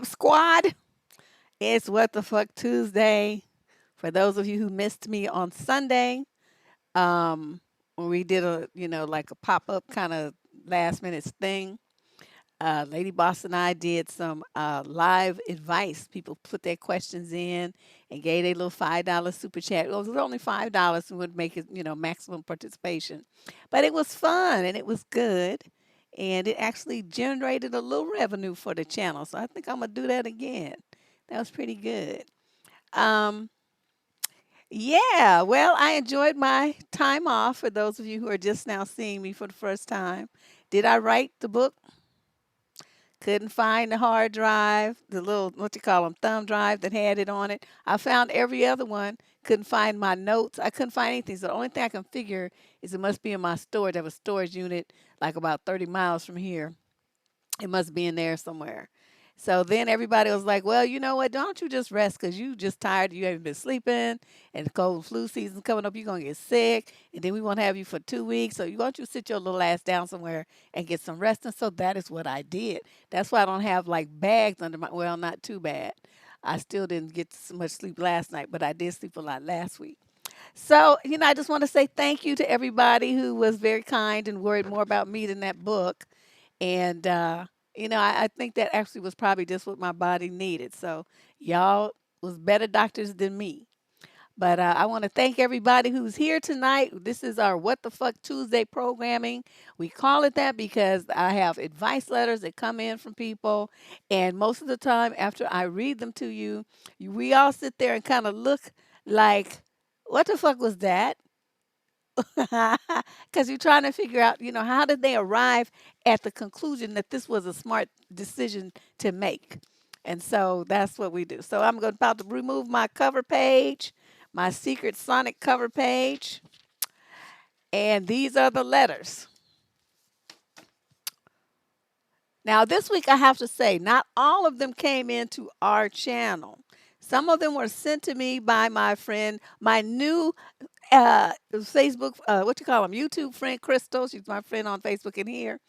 up, squad? It's What the Fuck Tuesday. For those of you who missed me on Sunday, when we did like a pop up kind of last minute thing, Lady Boss and I did some live advice. People put their questions in and gave a little $5 super chat. Well, it was only $5 and would make it, maximum participation. But it was fun and it was good. And it actually generated a little revenue for the channel. So I think I'm going to do that again. That was pretty good. Um, yeah, well, I enjoyed my time off for those of you who are just now seeing me for the first time. Did I write the book? Couldn't find the hard drive, the little, what you call them, thumb drive that had it on it. I found every other one. Couldn't find my notes. I couldn't find anything. So the only thing I can figure is it must be in my storage. I have a storage unit like about 30 miles from here. It must be in there somewhere. So then everybody was like, well, you know what? Don't you just rest because you just tired. You haven't been sleeping and the cold flu season's coming up. You're going to get sick. And then we won't have you for 2 weeks. So you want you to sit your little ass down somewhere and get some rest. And so that is what I did. That's why I don't have like bags under my, well, not too bad. I still didn't get so much sleep last night, but I did sleep a lot last week. So, I just want to say thank you to everybody who was very kind and worried more about me than that book. And, I think that actually was probably just what my body needed. So y'all was better doctors than me. But I want to thank everybody who's here tonight. This is our What the Fuck Tuesday programming. We call it that because I have advice letters that come in from people. And most of the time, after I read them to you, we all sit there and kind of look like, what the fuck was that? Because you're trying to figure out, how did they arrive at the conclusion that this was a smart decision to make? And so that's what we do. So I'm about to remove my cover page, my secret Sonic cover page, and these are the letters. Now, this week I have to say, not all of them came into our channel. Some of them were sent to me by my friend, my new Facebook, what you call them, YouTube friend Crystal. She's my friend on Facebook in here,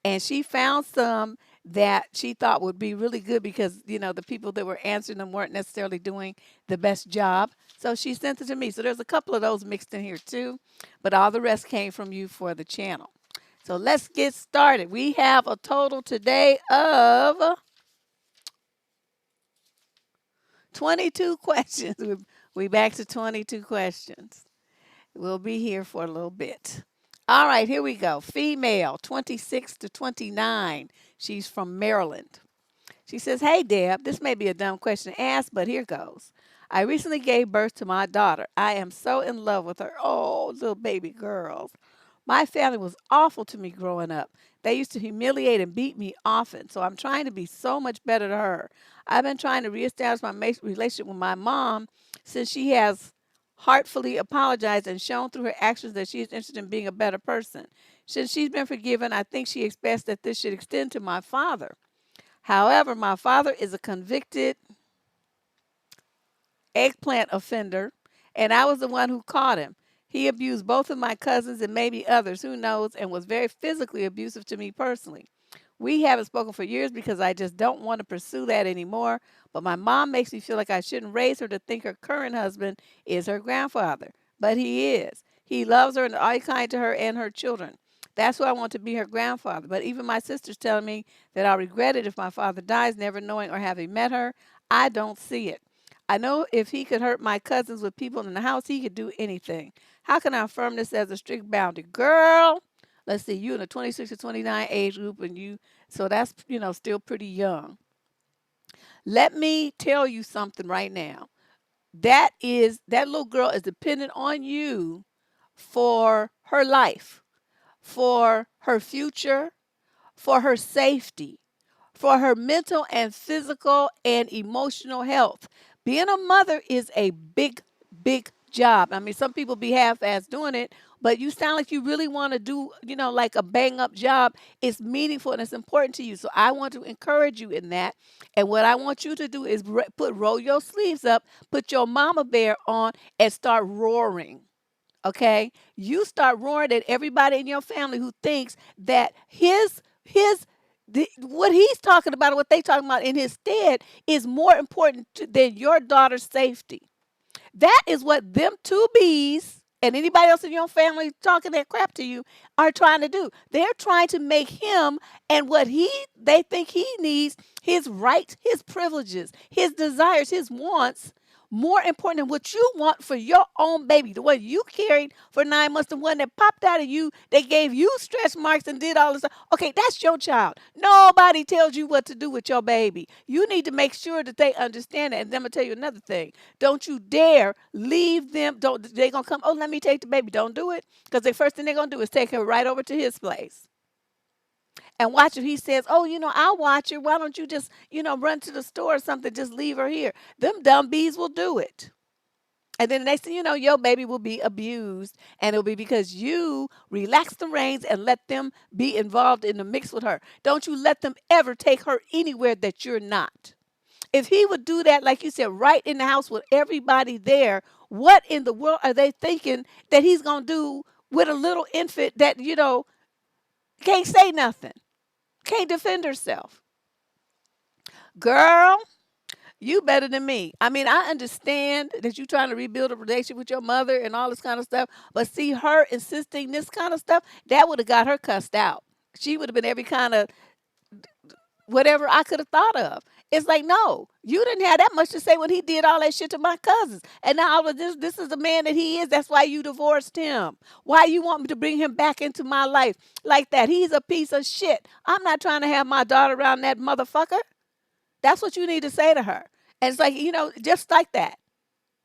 and she found some that she thought would be really good because the people that were answering them weren't necessarily doing the best job. So she sent it to me. So there's a couple of those mixed in here too, but all the rest came from you for the channel. So let's get started. We have a total today of 22 questions. We back to 22 questions. We'll be here for a little bit. All right, here we go. Female, 26 to 29. She's from Maryland. She says, hey, Deb, this may be a dumb question to ask, but here goes. I recently gave birth to my daughter. I am so in love with her. Oh, little baby girls. My family was awful to me growing up. They used to humiliate and beat me often, so I'm trying to be so much better to her. I've been trying to reestablish my relationship with my mom since she has heartfully apologized and shown through her actions that she is interested in being a better person. Since she's been forgiven, I think she expects that this should extend to my father. However, my father is a convicted eggplant offender, and I was the one who caught him. He abused both of my cousins and maybe others, who knows, and was very physically abusive to me personally. We haven't spoken for years because I just don't want to pursue that anymore. But my mom makes me feel like I shouldn't raise her to think her current husband is her grandfather. But he is. He loves her and all kind to her and her children. That's why I want to be her grandfather. But even my sister's telling me that I'll regret it if my father dies, never knowing or having met her. I don't see it. I know if he could hurt my cousins with people in the house, he could do anything. How can I affirm this as a strict boundary? Girl, let's see, you in the 26 to 29 age group, and so that's, still pretty young. Let me tell you something right now. That little girl is dependent on you for her life, for her future, for her safety, for her mental and physical and emotional health. Being a mother is a big, big job. I mean, some people be half-ass doing it, but you sound like you really want to do, like a bang-up job. It's meaningful and it's important to you. So I want to encourage you in that. And what I want you to do is roll your sleeves up, put your mama bear on, and start roaring. Okay? You start roaring at everybody in your family who thinks that his What he's talking about, what they talking about in his stead, is more important than your daughter's safety. That is what them two bees and anybody else in your family talking that crap to you are trying to do. They're trying to make him and what they think he needs, his rights, his privileges, his desires, his wants, more important than what you want for your own baby, the one you carried for 9 months, the one that popped out of you, that gave you stretch marks and did all this stuff. Okay, that's your child. Nobody tells you what to do with your baby. You need to make sure that they understand it. And then I'm gonna tell you another thing. Don't you dare leave them. Don't they gonna come? Oh, let me take the baby. Don't do it, because the first thing they're gonna do is take her right over to his place and watch if he says, "Oh, I'll watch her. Why don't you just, run to the store or something? Just leave her here." Them dumb bees will do it. And then the next thing you know, your baby will be abused. And it'll be because you relax the reins and let them be involved in the mix with her. Don't you let them ever take her anywhere that you're not. If he would do that, like you said, right in the house with everybody there, what in the world are they thinking that he's going to do with a little infant that, can't say nothing, can't defend herself? Girl, you better than me. I mean, I understand that you're trying to rebuild a relationship with your mother and all this kind of stuff, but see her insisting this kind of stuff, that would have got her cussed out. She would have been every kind of whatever I could have thought of. It's like, no, you didn't have that much to say when he did all that shit to my cousins. And now all of this is the man that he is. That's why you divorced him. Why you want me to bring him back into my life like that? He's a piece of shit. I'm not trying to have my daughter around that motherfucker. That's what you need to say to her. And it's like, just like that.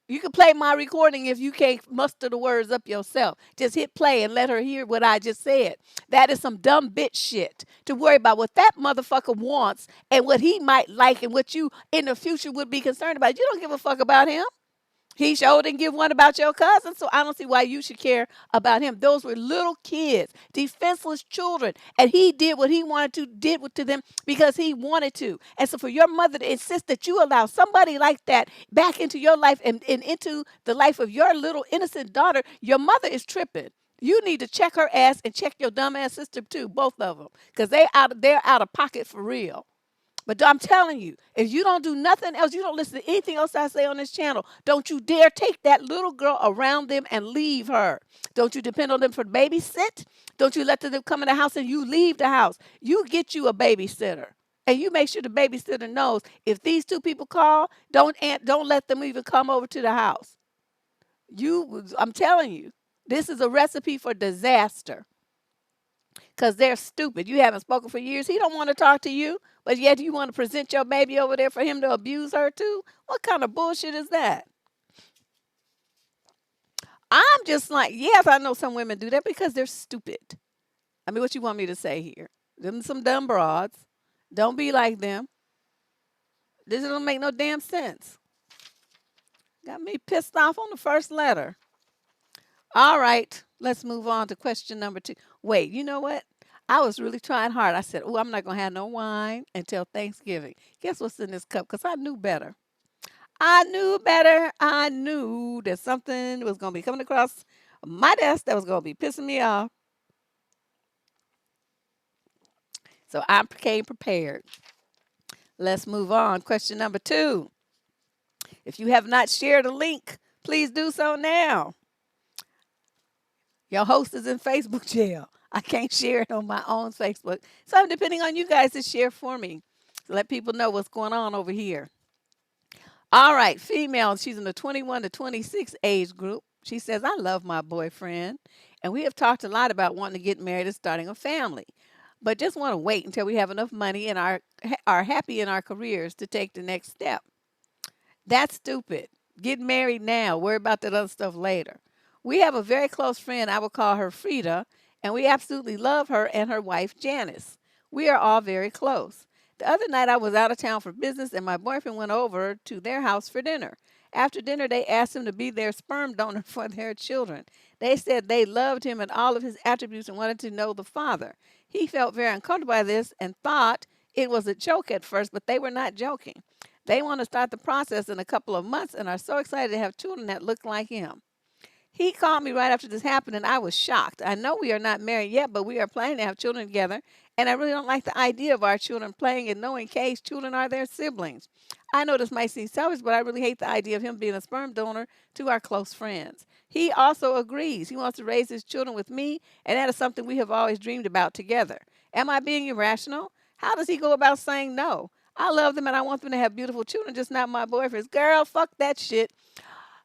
You can play my recording if you can't muster the words up yourself. Just hit play and let her hear what I just said. That is some dumb bitch shit to worry about what that motherfucker wants and what he might like and what you in the future would be concerned about. You don't give a fuck about him. He sure didn't give one about your cousin, so I don't see why you should care about him. Those were little kids, defenseless children, and he did what he wanted to, to them because he wanted to. And so for your mother to insist that you allow somebody like that back into your life and into the life of your little innocent daughter, your mother is tripping. You need to check her ass and check your dumb ass sister too, both of them, because they're out of pocket for real. But I'm telling you, if you don't do nothing else, you don't listen to anything else I say on this channel, don't you dare take that little girl around them and leave her. Don't you depend on them for babysit. Don't you let them come in the house and you leave the house. You get you a babysitter. And you make sure the babysitter knows if these two people call, don't let them even come over to the house. I'm telling you, this is a recipe for disaster. Because they're stupid. You haven't spoken for years. He don't want to talk to you, but yet you want to present your baby over there for him to abuse her too? What kind of bullshit is that? I'm just like, yes, I know some women do that because they're stupid. I mean, what you want me to say here? Them some dumb broads. Don't be like them. This don't make no damn sense. Got me pissed off on the first letter. All right, let's move on to question number 2. Wait, you know what? I was really trying hard. I said, oh, I'm not going to have no wine until Thanksgiving. Guess what's in this cup? Because I knew better. I knew better. I knew that something was going to be coming across my desk that was going to be pissing me off. So I came prepared. Let's move on. Question number 2. If you have not shared a link, please do so now. Your host is in Facebook jail. I can't share it on my own Facebook. So I'm depending on you guys to share for me. To let people know what's going on over here. All right, female. She's in the 21 to 26 age group. She says, I love my boyfriend. And we have talked a lot about wanting to get married and starting a family. But just want to wait until we have enough money and are happy in our careers to take the next step. That's stupid. Get married now. Worry about that other stuff later. We have a very close friend, I will call her Frida, and we absolutely love her and her wife, Janice. We are all very close. The other night I was out of town for business and my boyfriend went over to their house for dinner. After dinner, they asked him to be their sperm donor for their children. They said they loved him and all of his attributes and wanted to know the father. He felt very uncomfortable by this and thought it was a joke at first, but they were not joking. They want to start the process in a couple of months and are so excited to have children that look like him. He called me right after this happened, and I was shocked. I know we are not married yet, but we are planning to have children together. And I really don't like the idea of our children playing in knowing case children are their siblings. I know this might seem selfish, but I really hate the idea of him being a sperm donor to our close friends. He also agrees. He wants to raise his children with me, and that is something we have always dreamed about together. Am I being irrational? How does he go about saying no? I love them and I want them to have beautiful children, just not my boyfriends. Girl, fuck that shit.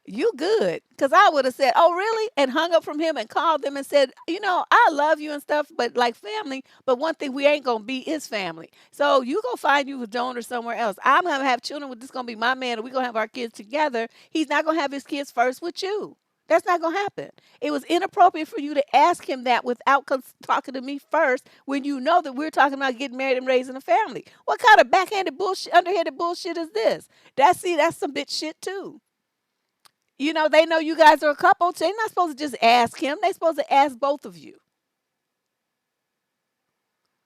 You good. Because I would have said, oh, really? And hung up from him and called them and said, I love you and stuff, but like family. But one thing we ain't going to be is family. So you go find you a donor somewhere else. I'm going to have children with this going to be my man and we're going to have our kids together. He's not going to have his kids first with you. That's not going to happen. It was inappropriate for you to ask him that without talking to me first when you know that we're talking about getting married and raising a family. What kind of backhanded bullshit, underhanded bullshit is this? That's some bitch shit too. They know you guys are a couple, so they're not supposed to just ask him. They're supposed to ask both of you.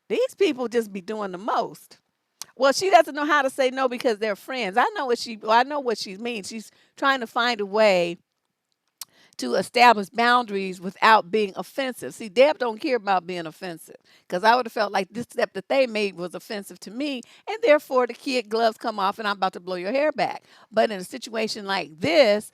These people just be doing the most. Well, she doesn't know how to say no because they're friends. I know what she means. She's trying to find a way to establish boundaries without being offensive. See, Deb don't care about being offensive because I would have felt like this step that they made was offensive to me, and therefore the kid gloves come off and I'm about to blow your hair back. But in a situation like this,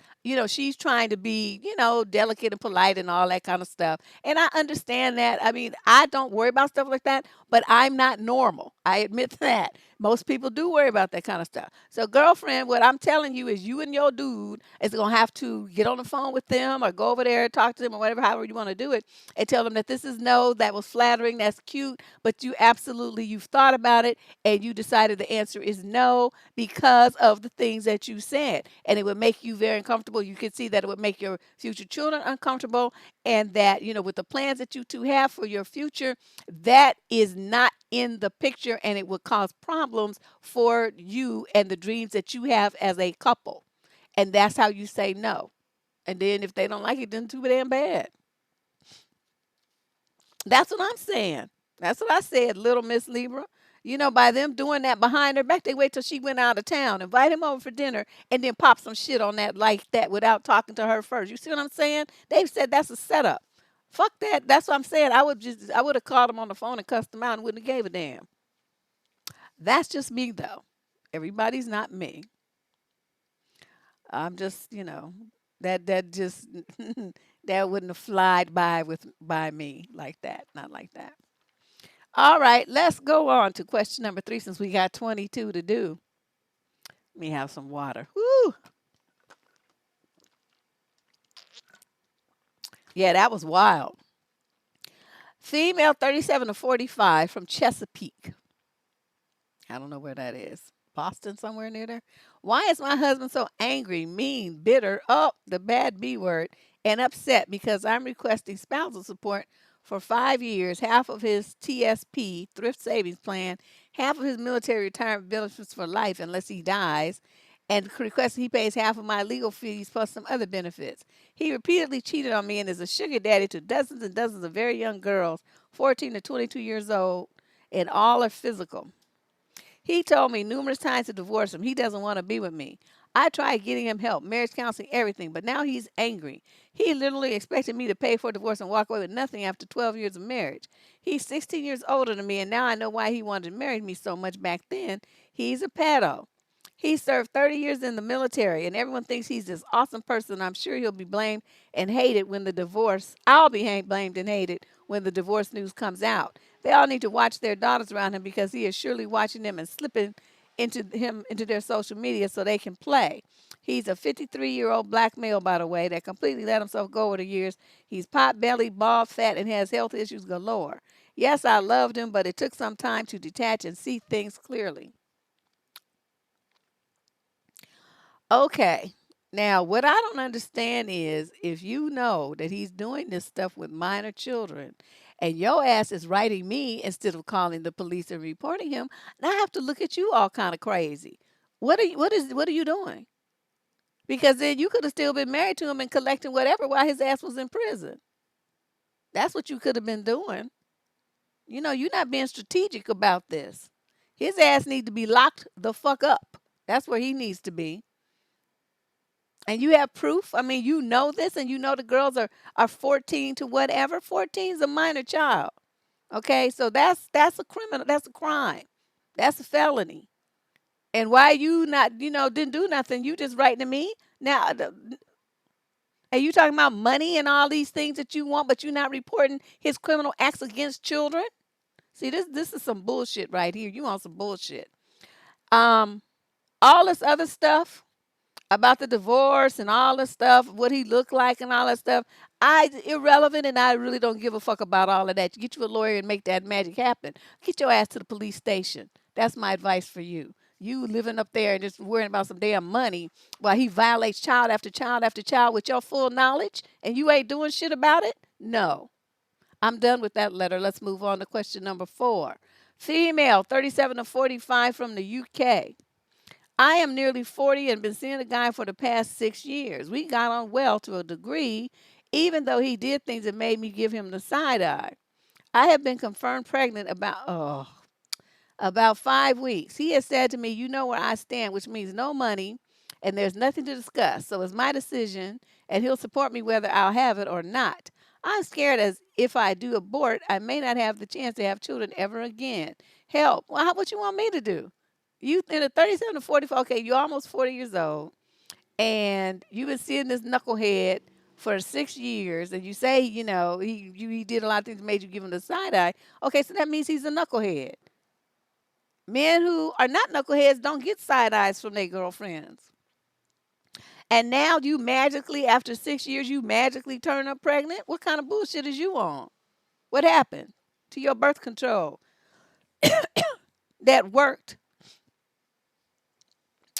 she's trying to be, delicate and polite and all that kind of stuff. And I understand that. I mean, I don't worry about stuff like that, but I'm not normal. I admit that. Most people do worry about that kind of stuff. So, girlfriend, what I'm telling you is you and your dude is going to have to get on the phone with them or go over there and talk to them or whatever, however you want to do it, and tell them that this is no, that was flattering, that's cute, but you've thought about it and you decided the answer is no because of the things that you said. And it would make you very uncomfortable. You could see that it would make your future children uncomfortable, and that, with the plans that you two have for your future, that is not in the picture and it would cause problems for you and the dreams that you have as a couple. And that's how you say no. And then if they don't like it, then too damn bad. That's what I'm saying. That's what I said, little Miss Libra. By them doing that behind her back, they wait till she went out of town, invite him over for dinner, and then pop some shit on that like that without talking to her first. You see what I'm saying? They've said that's a setup. Fuck that. That's what I'm saying. I would have called him on the phone and cussed him out and wouldn't have gave a damn. That's just me though. Everybody's not me. I'm just, that just that wouldn't have flied by me like that. Not like that. All right, let's go on to question number 3 since we got 22 to do. Let me have some water. Woo! Yeah, that was wild. Female 37 to 45 from Chesapeake. I don't know where that is. Boston, somewhere near there. Why is my husband so angry, mean, bitter, oh, the bad B word, and upset because I'm requesting spousal support for 5 years, half of his TSP, thrift savings plan, half of his military retirement benefits for life unless he dies, and requesting he pays half of my legal fees plus some other benefits. He repeatedly cheated on me and is a sugar daddy to dozens and dozens of very young girls, 14 to 22 years old, and all are physical. He told me numerous times to divorce him. He doesn't want to be with me. I tried getting him help, marriage counseling, everything, but now he's angry. He literally expected me to pay for a divorce and walk away with nothing after 12 years of marriage. He's 16 years older than me, and now I know why he wanted to marry me so much back then. He's a pedo. He served 30 years in the military, and everyone thinks he's this awesome person. I'm sure he'll be blamed and hated when the divorce, I'll be blamed and hated when the divorce news comes out. They all need to watch their daughters around him because he is surely watching them and slipping into their social media so they can play. He's a 53-year-old black male, by the way, that completely let himself go over the years. He's pot-bellied, bald, fat, and has health issues galore. Yes, I loved him, but it took some time to detach and see things clearly. Okay. Now, what I don't understand is if you know that he's doing this stuff with minor children and your ass is writing me instead of calling the police and reporting him, and I have to look at you all kind of crazy. What are you doing? Because then you could have still been married to him and collecting whatever while his ass was in prison. That's what you could have been doing. You're not being strategic about this. His ass needs to be locked the fuck up. That's where he needs to be. And you have proof. I mean, you know this, and you know the girls are 14 to whatever. 14 is a minor child. Okay, so that's a criminal. That's a crime. That's a felony. And why you not, didn't do nothing? You just writing to me now. And you talking about money and all these things that you want, but you're not reporting his criminal acts against children. See, this is some bullshit right here. You on some bullshit. Um, all this other stuff about the divorce and all this stuff, what he looked like and all that stuff, irrelevant, and I really don't give a fuck about all of that. You get you a lawyer and make that magic happen. Get your ass to the police station. That's my advice for you. You living up there and just worrying about some damn money while he violates child after child after child with your full knowledge and you ain't doing shit about it? No. I'm done with that letter. Let's move on to question number 4. Female, 37 to 45 from the UK. I am nearly 40 and been seeing a guy for the past 6 years. We got on well to a degree, even though he did things that made me give him the side eye. I have been confirmed pregnant about 5 weeks. He has said to me, "You know where I stand," which means no money, and there's nothing to discuss. So it's my decision, and he'll support me whether I'll have it or not. I'm scared as if I do abort, I may not have the chance to have children ever again. Help. Well, what you want me to do? You in a 37 to 44, okay, you're almost 40 years old, and you've been seeing this knucklehead for 6 years, and you say, he did a lot of things that made you give him the side eye. Okay, so that means he's a knucklehead. Men who are not knuckleheads don't get side eyes from their girlfriends. And now you magically, after 6 years, you magically turn up pregnant? What kind of bullshit is you on? What happened to your birth control that worked?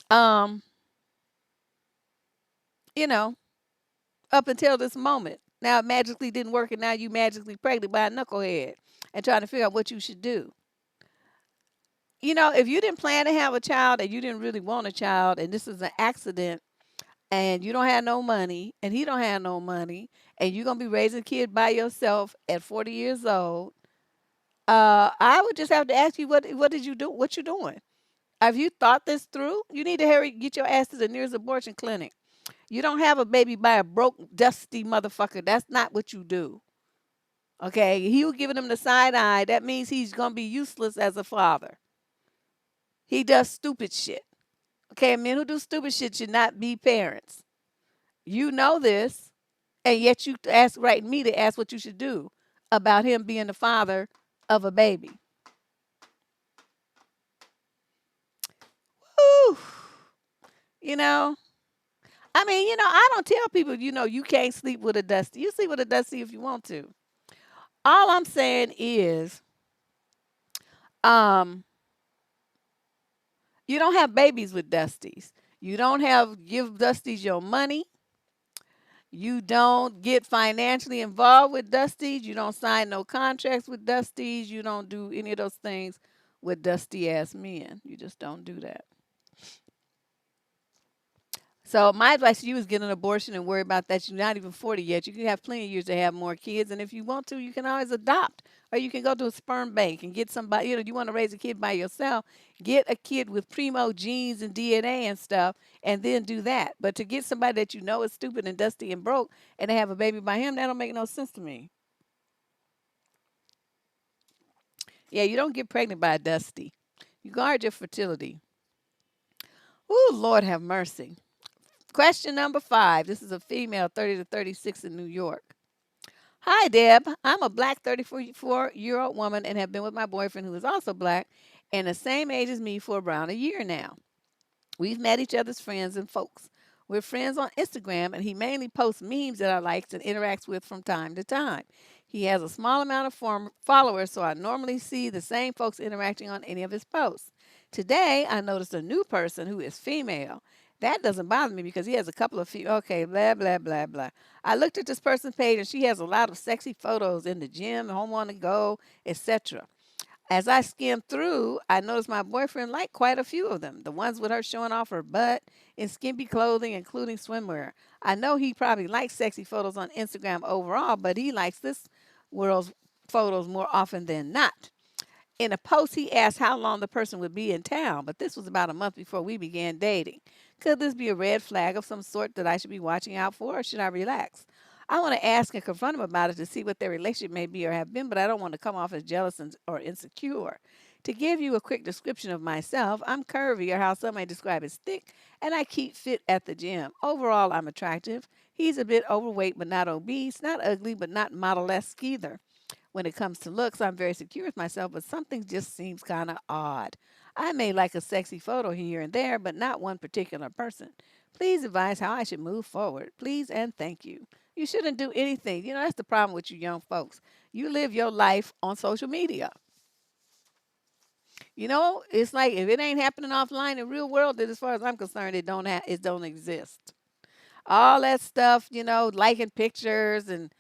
Um, you know, up until this moment. Now it magically didn't work, and now you magically pregnant by a knucklehead and trying to figure out what you should do. If you didn't plan to have a child and you didn't really want a child, and this is an accident, and you don't have no money, and he don't have no money, and you're gonna be raising a kid by yourself at 40 years old, I would just have to ask you, what did you do? What you doing? Have you thought this through? You need to hurry, get your ass to the nearest abortion clinic. You don't have a baby by a broke, dusty motherfucker. That's not what you do. Okay, he was giving him the side eye. That means he's gonna be useless as a father. He does stupid shit. Okay, men who do stupid shit should not be parents. You know this, and yet you writing me to ask what you should do about him being the father of a baby. Whew. You know, I don't tell people, you can't sleep with a dusty. You sleep with a dusty if you want to. All I'm saying is, um, you don't have babies with dusties. You don't give dusties your money. You don't get financially involved with dusties. You don't sign no contracts with dusties. You don't do any of those things with dusty ass men. You just don't do that. So my advice to you is get an abortion and worry about that. You're not even 40 yet. You can have plenty of years to have more kids. And if you want to, you can always adopt. Or you can go to a sperm bank and get somebody, you want to raise a kid by yourself, get a kid with primo genes and DNA and stuff, and then do that. But to get somebody that you know is stupid and dusty and broke and to have a baby by him, that don't make no sense to me. Yeah, you don't get pregnant by a dusty. You guard your fertility. Ooh, Lord have mercy. Question number 5. This is a female, 30 to 36 in New York. Hi, Deb. I'm a black 34-year-old woman and have been with my boyfriend, who is also black and the same age as me, for around a year now. We've met each other's friends and folks. We're friends on Instagram, and he mainly posts memes that I like and interacts with from time to time. He has a small amount of followers, so I normally see the same folks interacting on any of his posts. Today, I noticed a new person who is female. That doesn't bother me because he has a couple of okay, blah, blah, blah, blah. I looked at this person's page, and she has a lot of sexy photos in the gym, home on the go, etc. As I skimmed through, I noticed my boyfriend liked quite a few of them. The ones with her showing off her butt in skimpy clothing, including swimwear. I know he probably likes sexy photos on Instagram overall, but he likes this world's photos more often than not. In a post, he asked how long the person would be in town, but this was about a month before we began dating. Could this be a red flag of some sort that I should be watching out for, or should I relax? I want to ask and confront them about it to see what their relationship may be or have been, but I don't want to come off as jealous or insecure. To give you a quick description of myself, I'm curvy, or how some may describe as thick, and I keep fit at the gym. Overall, I'm attractive. He's a bit overweight, but not obese, not ugly, but not model-esque either. When it comes to looks, I'm very secure with myself, but something just seems kind of odd. I may like a sexy photo here and there, but not one particular person. Please advise how I should move forward. Please and thank you. You shouldn't do anything. You know, that's the problem with you young folks. You live your life on social media. You know, it's like if it ain't happening offline in real world, then as far as I'm concerned, it don't exist. All that stuff, you know, liking pictures and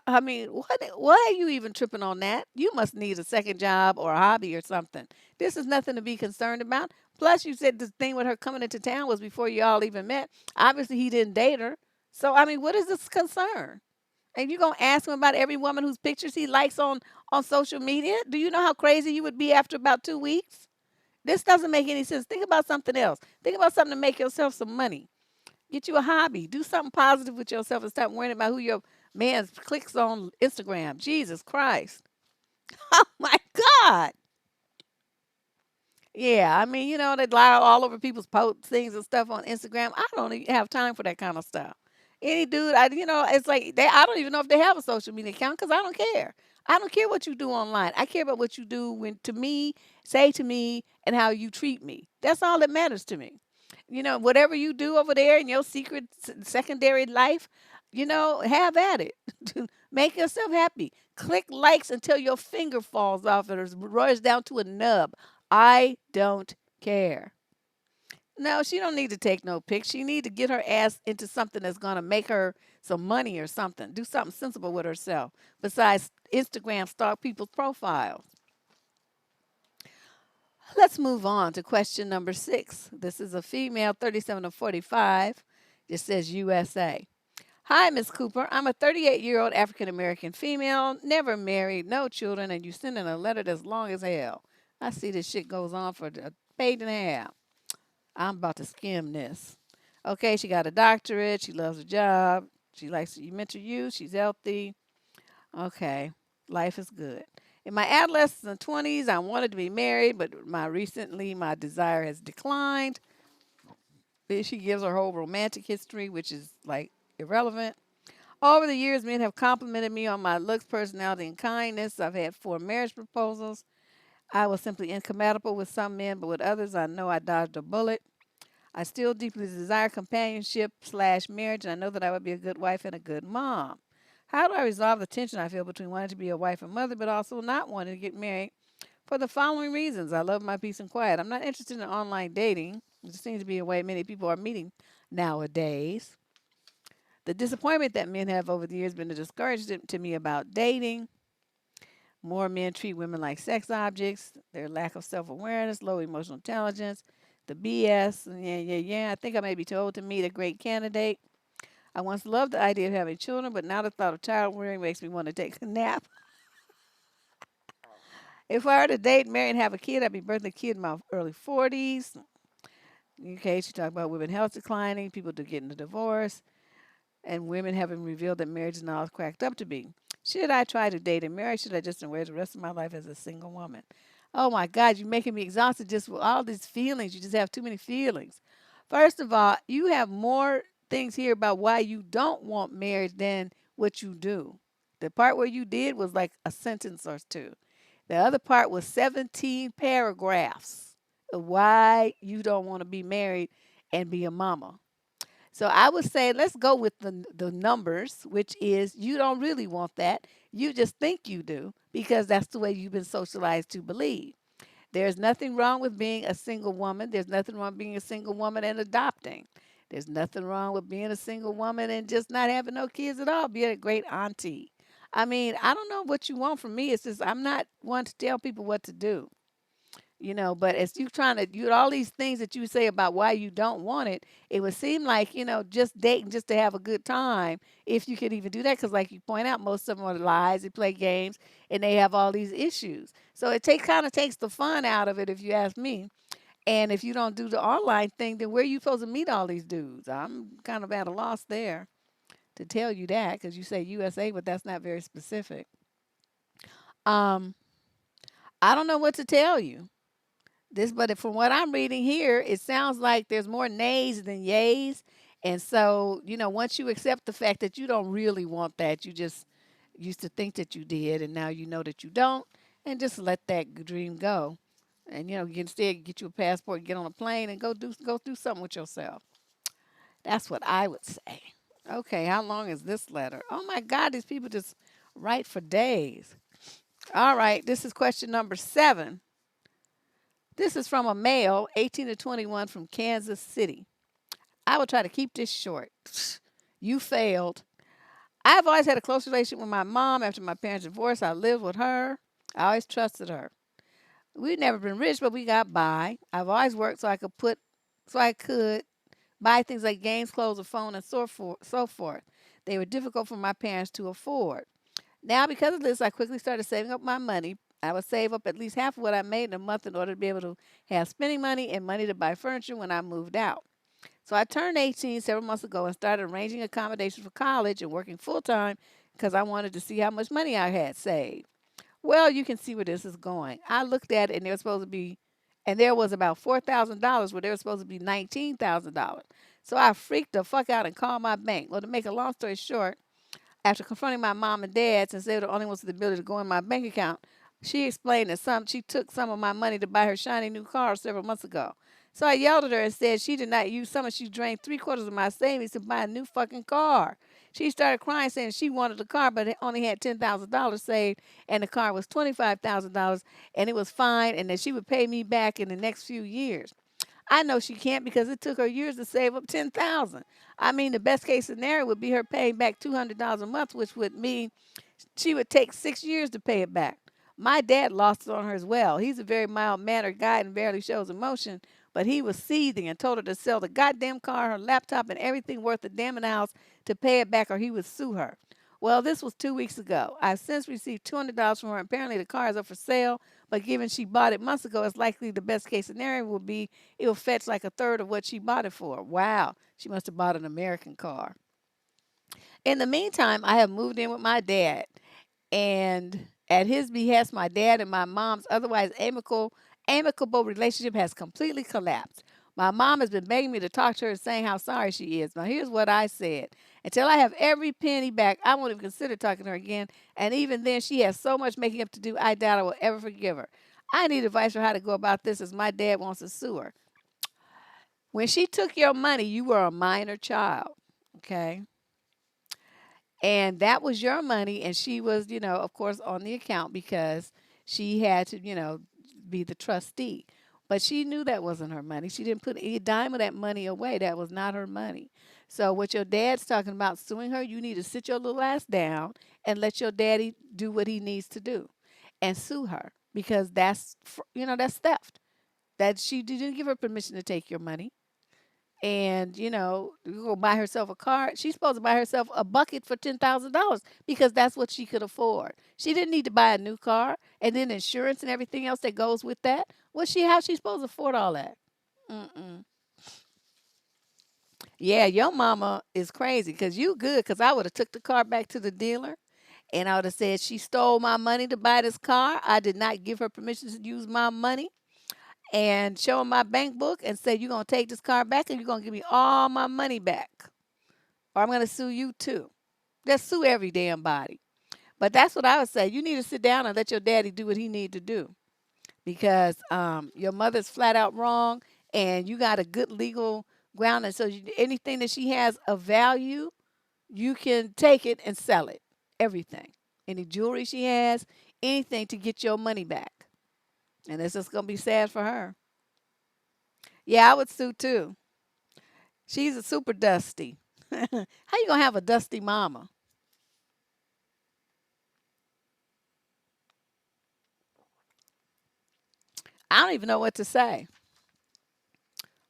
I mean, why are you even tripping on that? You must need a second job or a hobby or something. This is nothing to be concerned about. Plus, you said the thing with her coming into town was before you all even met. Obviously, he didn't date her. So, I mean, what is this concern? And you gonna ask him about every woman whose pictures he likes on social media? Do you know how crazy you would be after about 2 weeks? This doesn't make any sense. Think about something else. Think about something to make yourself some money. Get you a hobby. Do something positive with yourself and stop worrying about who your man clicks on Instagram. Jesus Christ. Oh my God. Yeah, I mean, you know, they lie all over people's posts, things and stuff on Instagram. I don't even have time for that kind of stuff. Any dude, you know, it's like I don't even know if they have a social media account because I don't care. I don't care what you do online. I care about what you do when to me, say to me, and how you treat me. That's all that matters to me. You know, whatever you do over there in your secret secondary life, you know, have at it. Make yourself happy. Click likes until your finger falls off or rolls down to a nub. I don't care. No, she don't need to take no pics. She need to get her ass into something that's gonna make her some money or something. Do something sensible with herself besides Instagram stalk people's profiles. Let's move on to question number 6. This is a female, 37 to 45. It says USA. Hi, Miss Cooper. I'm a 38-year-old African American female, never married, no children, and you send in a letter that's long as hell. I see this shit goes on for a page and a half. I'm about to skim this. Okay, she got a doctorate. She loves her job. She likes mental youth. She's healthy. Okay, life is good. In my adolescence and 20s, I wanted to be married, but my desire has declined. Then she gives her whole romantic history, which is like irrelevant. Over the years, men have complimented me on my looks, personality, and kindness. I've had 4 marriage proposals. I was simply incompatible with some men, but with others, I know I dodged a bullet. I still deeply desire companionship/marriage, and I know that I would be a good wife and a good mom. How do I resolve the tension I feel between wanting to be a wife and mother, but also not wanting to get married? For the following reasons: I love my peace and quiet. I'm not interested in online dating. It seems to be a way many people are meeting nowadays. The disappointment that men have over the years been a discouragement to me about dating. More men treat women like sex objects, their lack of self awareness, low emotional intelligence, the BS. Yeah, yeah, yeah. I think I may be too old to meet a great candidate. I once loved the idea of having children, but now the thought of child rearing makes me want to take a nap. If I were to date, marry, and have a kid, I'd be birthing a kid in my early 40s. Okay, she talked about women health declining, people getting a divorce, and women having revealed that marriage is not all cracked up to be. Should I try to date and marry? Should I just embrace the rest of my life as a single woman? Oh my God, you're making me exhausted just with all these feelings. You just have too many feelings. First of all, you have more things here about why you don't want marriage than what you do. The part where you did was like a sentence or two. The other part was 17 paragraphs of why you don't want to be married and be a mama. So I would say let's go with the numbers, which is you don't really want that. You just think you do because that's the way you've been socialized to believe. There's nothing wrong with being a single woman. There's nothing wrong with being a single woman and adopting. There's nothing wrong with being a single woman and just not having no kids at all, being a great auntie. I mean, I don't know what you want from me. It's just I'm not one to tell people what to do. You know, but as you trying to you all these things that you say about why you don't want it, it would seem like, you know, just dating just to have a good time, if you could even do that, because like you point out, most of them are lies, they play games, and they have all these issues. So it kind of takes the fun out of it, if you ask me. And if you don't do the online thing, then where are you supposed to meet all these dudes? I'm kind of at a loss there to tell you that because you say USA, but that's not very specific. Um, I don't know what to tell you. This, but from what I'm reading here, it sounds like there's more nays than yays. And so, once you accept the fact that you don't really want that, you just used to think that you did, and now you know that you don't, and just let that dream go. And you can instead get you a passport, get on a plane, and go do something with yourself. That's what I would say. Okay, how long is this letter? Oh my God, these people just write for days. All right, this is question number 7. This is from a male, 18 to 21, from Kansas City. I will try to keep this short. You failed. I've always had a close relationship with my mom. After my parents divorced, I lived with her. I always trusted her. We've never been rich, but we got by. I've always worked so I could buy things like games, clothes, a phone, and so forth. They were difficult for my parents to afford. Now, because of this, I quickly started saving up my money. I would save up at least half of what I made in a month in order to be able to have spending money and money to buy furniture when I moved out. So I turned 18 several months ago and started arranging accommodations for college and working full time because I wanted to see how much money I had saved. Well, you can see where this is going. I looked at it and there was supposed to be, and there was about $4,000 where there was supposed to be $19,000. So I freaked the fuck out and called my bank. Well, to make a long story short, after confronting my mom and dad, since they were the only ones with the ability to go in my bank account, she explained that she took some of my money to buy her shiny new car several months ago. So I yelled at her and said she did not use some, and she drained three-quarters of my savings to buy a new fucking car. She started crying, saying she wanted the car, but it only had $10,000 saved, and the car was $25,000, and it was fine, and that she would pay me back in the next few years. I know she can't because it took her years to save up 10,000. I mean, the best case scenario would be her paying back $200 a month, which would mean she would take 6 years to pay it back. My dad lost it on her as well. He's a very mild mannered guy and barely shows emotion, but he was seething and told her to sell the goddamn car, her laptop, and everything worth a damn in the house to pay it back or he would sue her. Well, this was 2 weeks ago. I've since received $200 from her. Apparently, the car is up for sale, but given she bought it months ago, it's likely the best case scenario will be it will fetch like a third of what she bought it for. Wow, she must have bought an American car. In the meantime, I have moved in with my dad, and at his behest, my dad and my mom's otherwise amicable relationship has completely collapsed. My mom has been begging me to talk to her, saying how sorry she is. Now, here's what I said: until I have every penny back, I won't even consider talking to her again. And even then, she has so much making up to do. I doubt I will ever forgive her. I need advice for how to go about this, as my dad wants to sue her. When she took your money, you were a minor child. Okay. And that was your money, and she was, of course, on the account because she had to, be the trustee. But she knew that wasn't her money. She didn't put a dime of that money away. That was not her money. So what your dad's talking about suing her, you need to sit your little ass down and let your daddy do what he needs to do and sue her because that's theft. That she didn't give her permission to take your money and go buy herself a car. She's supposed to buy herself a bucket for $10,000 because that's what she could afford. She didn't need to buy a new car and then insurance and everything else that goes with that. How's she supposed to afford all that? Mm-mm. Yeah, your mama is crazy because you good because I would have took the car back to the dealer and I would have said she stole my money to buy this car. I did not give her permission to use my money and show him my bank book and say, you're going to take this car back and you're going to give me all my money back or I'm going to sue you too. Just sue every damn body. But that's what I would say. You need to sit down and let your daddy do what he need to do because your mother's flat out wrong and you got a good legal ground. And so anything that she has of value, you can take it and sell it. Everything. Any jewelry she has, anything to get your money back. And it's just going to be sad for her. Yeah, I would sue too. She's a super dusty. How you going to have a dusty mama? I don't even know what to say.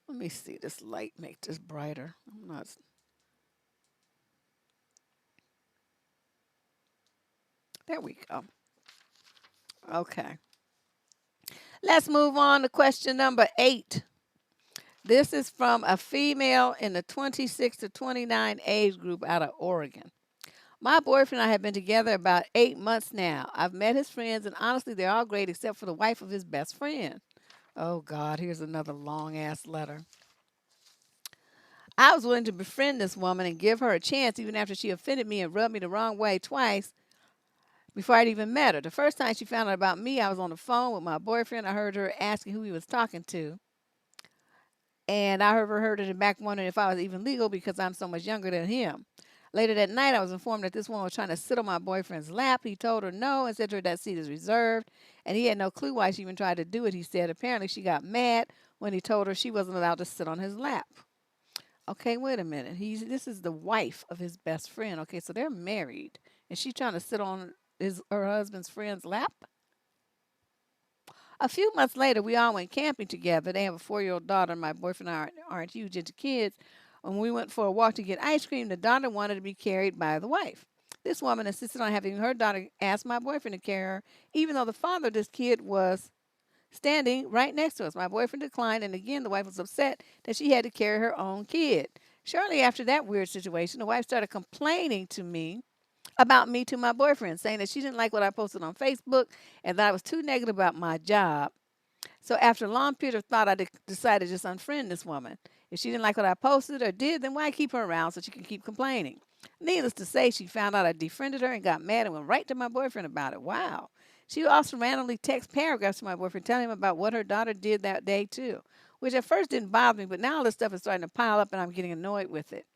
Let me see this light, make this brighter. I'm not. There we go. Okay. Let's move on to question number 8. This is from a female in the 26 to 29 age group out of Oregon. My boyfriend and I have been together about 8 months now. I've met his friends, and honestly, they're all great except for the wife of his best friend. Oh, God, here's another long ass letter. I was willing to befriend this woman and give her a chance even after she offended me and rubbed me the wrong way twice before I'd even met her. The first time she found out about me, I was on the phone with my boyfriend. I heard her asking who he was talking to. And I overheard her in the back wondering if I was even legal because I'm so much younger than him. Later that night, I was informed that this woman was trying to sit on my boyfriend's lap. He told her no and said to her that seat is reserved, and he had no clue why she even tried to do it. He said apparently she got mad when he told her she wasn't allowed to sit on his lap. Okay, wait a minute. This is the wife of his best friend. Okay, so they're married, and she's trying to sit on her husband's friend's lap. A few months later, we all went camping together. They have a 4-year-old daughter, and my boyfriend and I aren't huge into kids. When we went for a walk to get ice cream, the daughter wanted to be carried by the wife. This woman insisted on having her daughter ask my boyfriend to carry her, even though the father of this kid was standing right next to us. My boyfriend declined, and again, the wife was upset that she had to carry her own kid. Shortly after that weird situation, the wife started complaining to me about me to my boyfriend, saying that she didn't like what I posted on Facebook and that I was too negative about my job. So after a long period of thought, I decided to just unfriend this woman. If she didn't like what I posted or did, then why keep her around so she can keep complaining? Needless to say, she found out I defriended her and got mad and went right to my boyfriend about it. Wow. She also randomly text paragraphs to my boyfriend telling him about what her daughter did that day too, which at first didn't bother me, but now all this stuff is starting to pile up and I'm getting annoyed with it.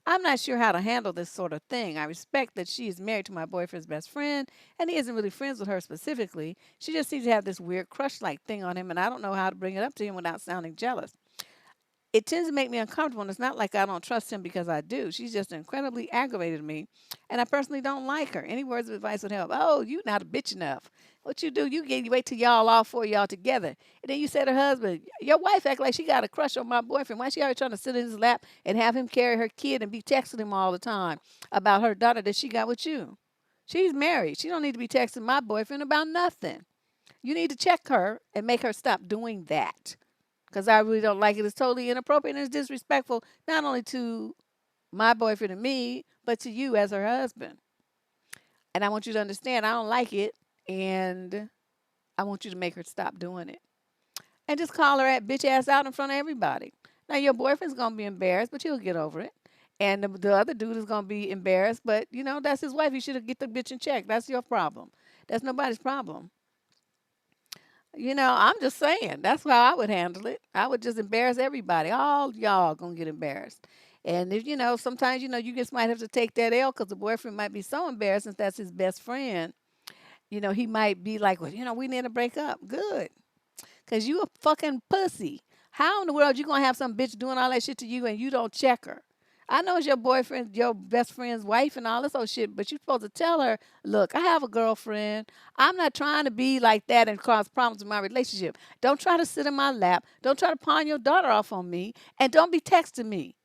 I'm not sure how to handle this sort of thing. I respect that she is married to my boyfriend's best friend, and he isn't really friends with her specifically. She just seems to have this weird crush like thing on him, and I don't know how to bring it up to him without sounding jealous. It tends to make me uncomfortable, and it's not like I don't trust him because I do. She's just incredibly aggravated me, and I personally don't like her. Any words of advice would help. Oh, you not a bitch enough. What you do, you wait till y'all all 4 of y'all together. And then you say to her husband, your wife act like she got a crush on my boyfriend. Why she always trying to sit in his lap and have him carry her kid and be texting him all the time about her daughter that she got with you? She's married. She don't need to be texting my boyfriend about nothing. You need to check her and make her stop doing that because I really don't like it. It's totally inappropriate and it's disrespectful, not only to my boyfriend and me, but to you as her husband. And I want you to understand I don't like it, and I want you to make her stop doing it. And just call her at bitch ass out in front of everybody. Now, your boyfriend's going to be embarrassed, but he'll get over it. And the other dude is going to be embarrassed, but that's his wife. He should have get the bitch in check. That's your problem. That's nobody's problem. I'm just saying. That's how I would handle it. I would just embarrass everybody. All y'all gonna get embarrassed. And if sometimes you just might have to take that L because the boyfriend might be so embarrassed since that's his best friend. He might be like, well, we need to break up. Good, cause you a fucking pussy. How in the world you gonna have some bitch doing all that shit to you and you don't check her? I know it's your boyfriend, your best friend's wife, and all this old shit, but you're supposed to tell her, look, I have a girlfriend. I'm not trying to be like that and cause problems in my relationship. Don't try to sit in my lap. Don't try to pawn your daughter off on me. And don't be texting me.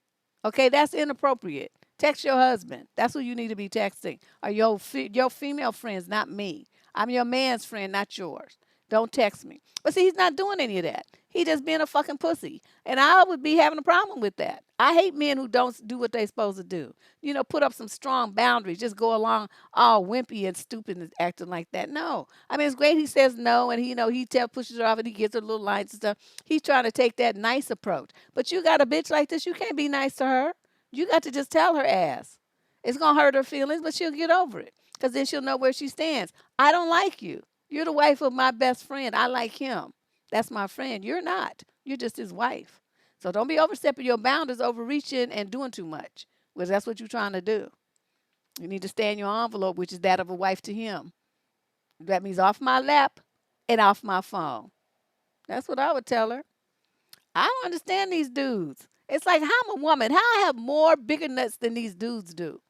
Okay, that's inappropriate. Text your husband. That's who you need to be texting. Or your female friends, not me. I'm your man's friend, not yours. Don't text me. But see, he's not doing any of that. He just being a fucking pussy. And I would be having a problem with that. I hate men who don't do what they're supposed to do. Put up some strong boundaries. Just go along all wimpy and stupid and acting like that. No. I mean, it's great he says no and pushes her off and he gives her little lines and stuff. He's trying to take that nice approach. But you got a bitch like this, you can't be nice to her. You got to just tell her ass. It's going to hurt her feelings, but she'll get over it. Because then she'll know where she stands. I don't like you. You're the wife of my best friend. I like him. That's my friend. You're not. You're just his wife. So don't be overstepping your boundaries, overreaching, and doing too much. Because that's what you're trying to do. You need to stay in your envelope, which is that of a wife to him. That means off my lap and off my phone. That's what I would tell her. I don't understand these dudes. It's like, I'm a woman. How I have more bigger nuts than these dudes do?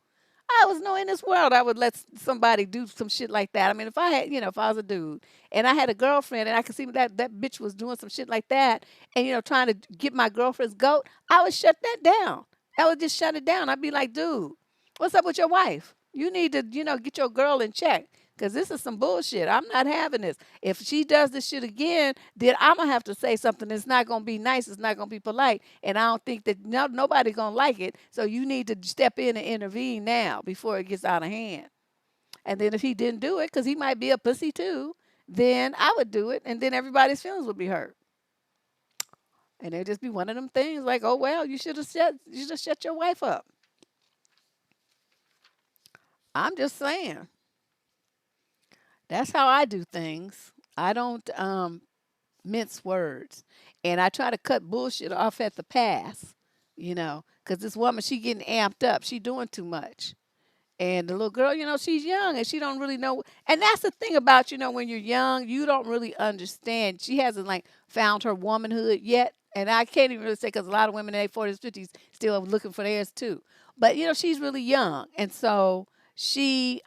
I was no in this world I would let somebody do some shit like that. I mean, if I had, if I was a dude and I had a girlfriend and I could see that bitch was doing some shit like that and, trying to get my girlfriend's goat, I would shut that down. I would just shut it down. I'd be like, dude, what's up with your wife? You need to, get your girl in check. Because this is some bullshit. I'm not having this. If she does this shit again, then I'm going to have to say something. It's not going to be nice. It's not going to be polite. And I don't think that nobody going to like it. So you need to step in and intervene now before it gets out of hand. And then if he didn't do it, because he might be a pussy too, then I would do it. And then everybody's feelings would be hurt. And it'd just be one of them things like, oh, well, you should have shut your wife up. I'm just saying. That's how I do things. I don't mince words. And I try to cut bullshit off at the pass, because this woman, she getting amped up. She doing too much. And the little girl, she's young and she don't really know. And that's the thing about, when you're young, you don't really understand. She hasn't like found her womanhood yet. And I can't even really say because a lot of women in their 40s, 50s still looking for theirs too. But, she's really young. And so she,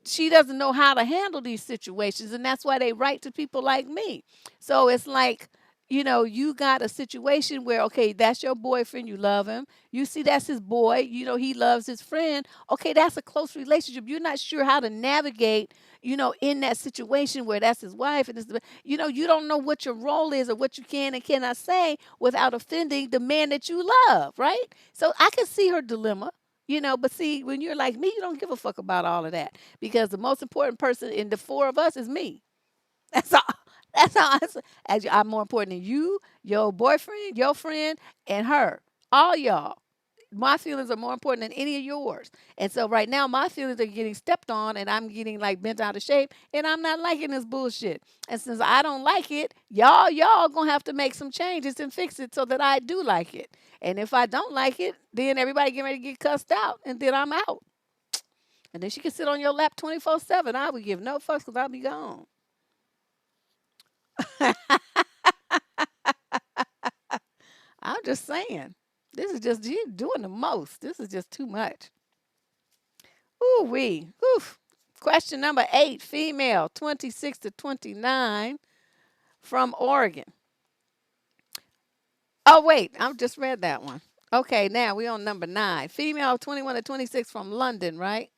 she doesn't know how to handle these situations. And that's why they write to people like me. So it's like, you got a situation where, okay, that's your boyfriend, you love him. You see, that's his boy, he loves his friend. Okay, that's a close relationship. You're not sure how to navigate, in that situation where that's his wife. And you don't know what your role is or what you can and cannot say without offending the man that you love, right? So I can see her dilemma. But see, when you're like me, you don't give a fuck about all of that because the most important person in the four of us is me. That's all. That's all. I'm more important than you, your boyfriend, your friend, and her. All y'all. My feelings are more important than any of yours. And so right now, my feelings are getting stepped on, and I'm getting like bent out of shape, and I'm not liking this bullshit. And since I don't like it, y'all gonna have to make some changes and fix it so that I do like it. And if I don't like it, then everybody get ready to get cussed out, and then I'm out. And then she can sit on your lap 24/7. I would give no fucks because I'll be gone. I'm just saying. This is just you doing the most. This is just too much. Ooh wee. Oof. Question number 8, female, 26 to 29 from Oregon. Oh wait, I've just read that one. Okay, now we on number 9. Female, 21 to 26 from London, right?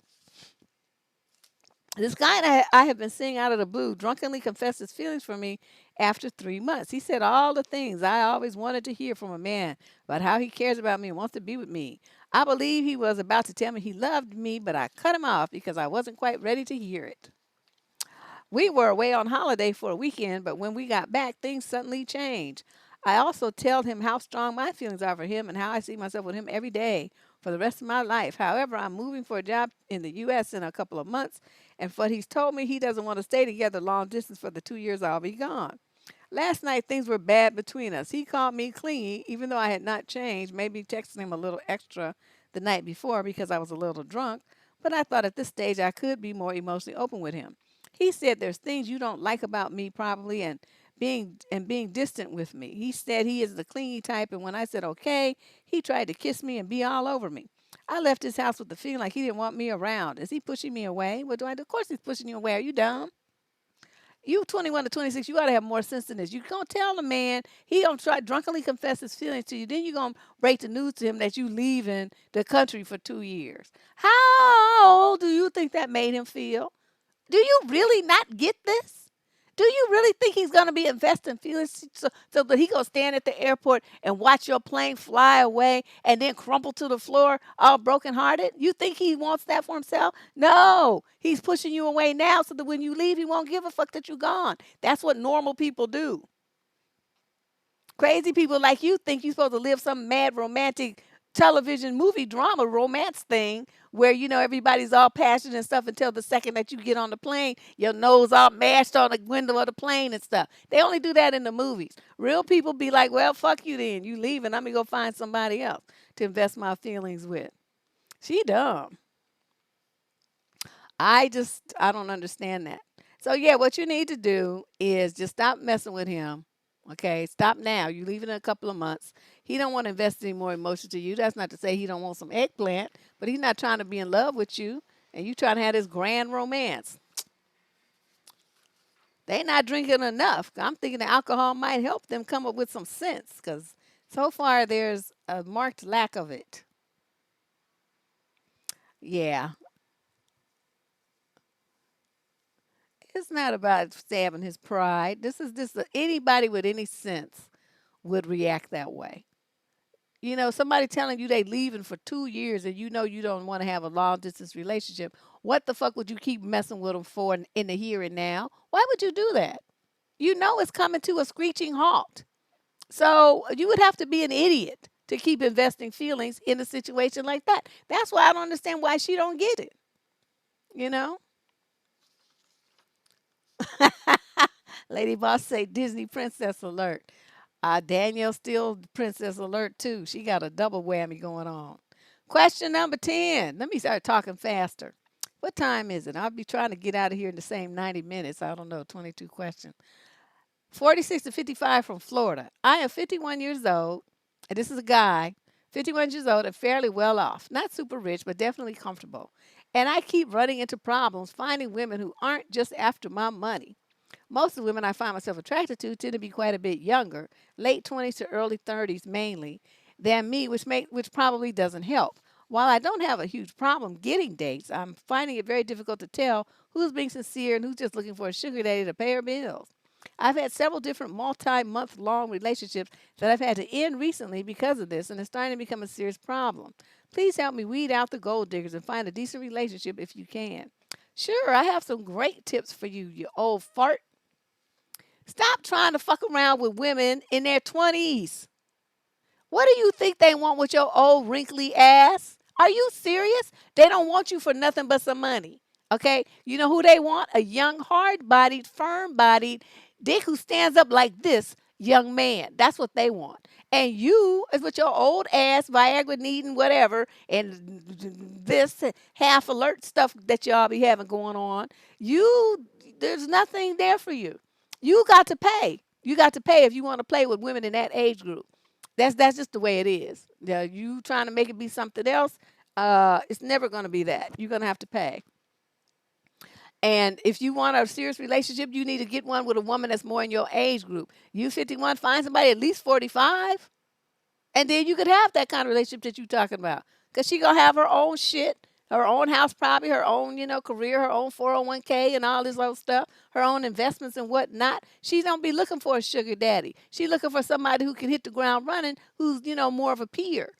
This guy that I have been seeing out of the blue drunkenly confessed his feelings for me after 3 months. He said all the things I always wanted to hear from a man about how he cares about me and wants to be with me. I believe he was about to tell me he loved me, but I cut him off because I wasn't quite ready to hear it. We were away on holiday for a weekend, but when we got back, things suddenly changed. I also tell him how strong my feelings are for him and how I see myself with him every day for the rest of my life. However, I'm moving for a job in the U.S. in a couple of months, and what he's told me he doesn't want to stay together long distance for the 2 years I'll be gone. Last night, things were bad between us. He called me clingy, even though I had not changed, maybe texting him a little extra the night before because I was a little drunk. But I thought at this stage I could be more emotionally open with him. He said there's things you don't like about me probably and being distant with me. He said he is the clingy type and when I said okay, he tried to kiss me and be all over me. I left his house with the feeling like he didn't want me around. Is he pushing me away? What do I do? Of course he's pushing you away. Are you dumb? You 21 to 26, you got to have more sense than this. You gonna tell the man he gonna try drunkenly confess his feelings to you. Then you gonna break the news to him that you leaving the country for 2 years. How do you think that made him feel? Do you really not get this? Do you really think he's going to be investing feelings so that he going to stand at the airport and watch your plane fly away and then crumple to the floor all brokenhearted? You think he wants that for himself? No. He's pushing you away now so that when you leave, he won't give a fuck that you're gone. That's what normal people do. Crazy people like you think you're supposed to live some mad romantic television movie drama romance thing where everybody's all passionate and stuff until the second that you get on the plane, your nose all mashed on the window of the plane and stuff. They only do that in the movies. Real people be like, well, fuck you then. You leaving. I'm going to go find somebody else to invest my feelings with. She dumb. I don't understand that. So yeah, what you need to do is just stop messing with him. Okay, stop now. You leave it in a couple of months. He don't want to invest any more emotion to you. That's not to say he don't want some eggplant, but he's not trying to be in love with you, and you trying to have this grand romance. They not drinking enough. I'm thinking the alcohol might help them come up with some sense, because so far there's a marked lack of it. Yeah, It's not about stabbing his pride. This is just anybody with any sense would react that way. Somebody telling you they leaving for 2 years and you don't want to have a long distance relationship. What the fuck would you keep messing with them for in the here and now? Why would you do that? You know it's coming to a screeching halt. So you would have to be an idiot to keep investing feelings in a situation like that. That's why I don't understand why she don't get it. You know, Lady Boss say Disney princess alert. Danielle still princess alert too. She got a double whammy going on. Question number 10. Let me start talking faster. What time is it? I'll be trying to get out of here in the same 90 minutes. I don't know, 22 questions. 46 to 55 from Florida. I am 51 years old, and this is a guy, 51 years old and fairly well off. Not super rich, but definitely comfortable. And I keep running into problems finding women who aren't just after my money. Most of the women I find myself attracted to tend to be quite a bit younger, late 20s to early 30s mainly, than me, which probably doesn't help. While I don't have a huge problem getting dates, I'm finding it very difficult to tell who's being sincere and who's just looking for a sugar daddy to pay her bills. I've had several different multi-month long relationships that I've had to end recently because of this, and it's starting to become a serious problem. Please help me weed out the gold diggers and find a decent relationship if you can. Sure, I have some great tips for you, you old fart. Stop trying to fuck around with women in their 20s. What do you think they want with your old wrinkly ass? Are you serious? They don't want you for nothing but some money. Okay? You know who they want? A young, hard bodied, firm bodied, dick who stands up like this young man. That's what they want. And you is with your old ass, Viagra needing, whatever, and this half alert stuff that y'all be having going on. There's nothing there for you. You got to pay. You got to pay if you want to play with women in that age group. That's just the way it is. Yeah, you trying to make it be something else, it's never going to be that. You're going to have to pay. And if you want a serious relationship, you need to get one with a woman that's more in your age group. You 51, find somebody at least 45, and then you could have that kind of relationship that you're talking about. Because she going to have her own shit, her own house probably, her own, career, her own 401k and all this other stuff, her own investments and whatnot. She don't be looking for a sugar daddy. She looking for somebody who can hit the ground running, who's, more of a peer.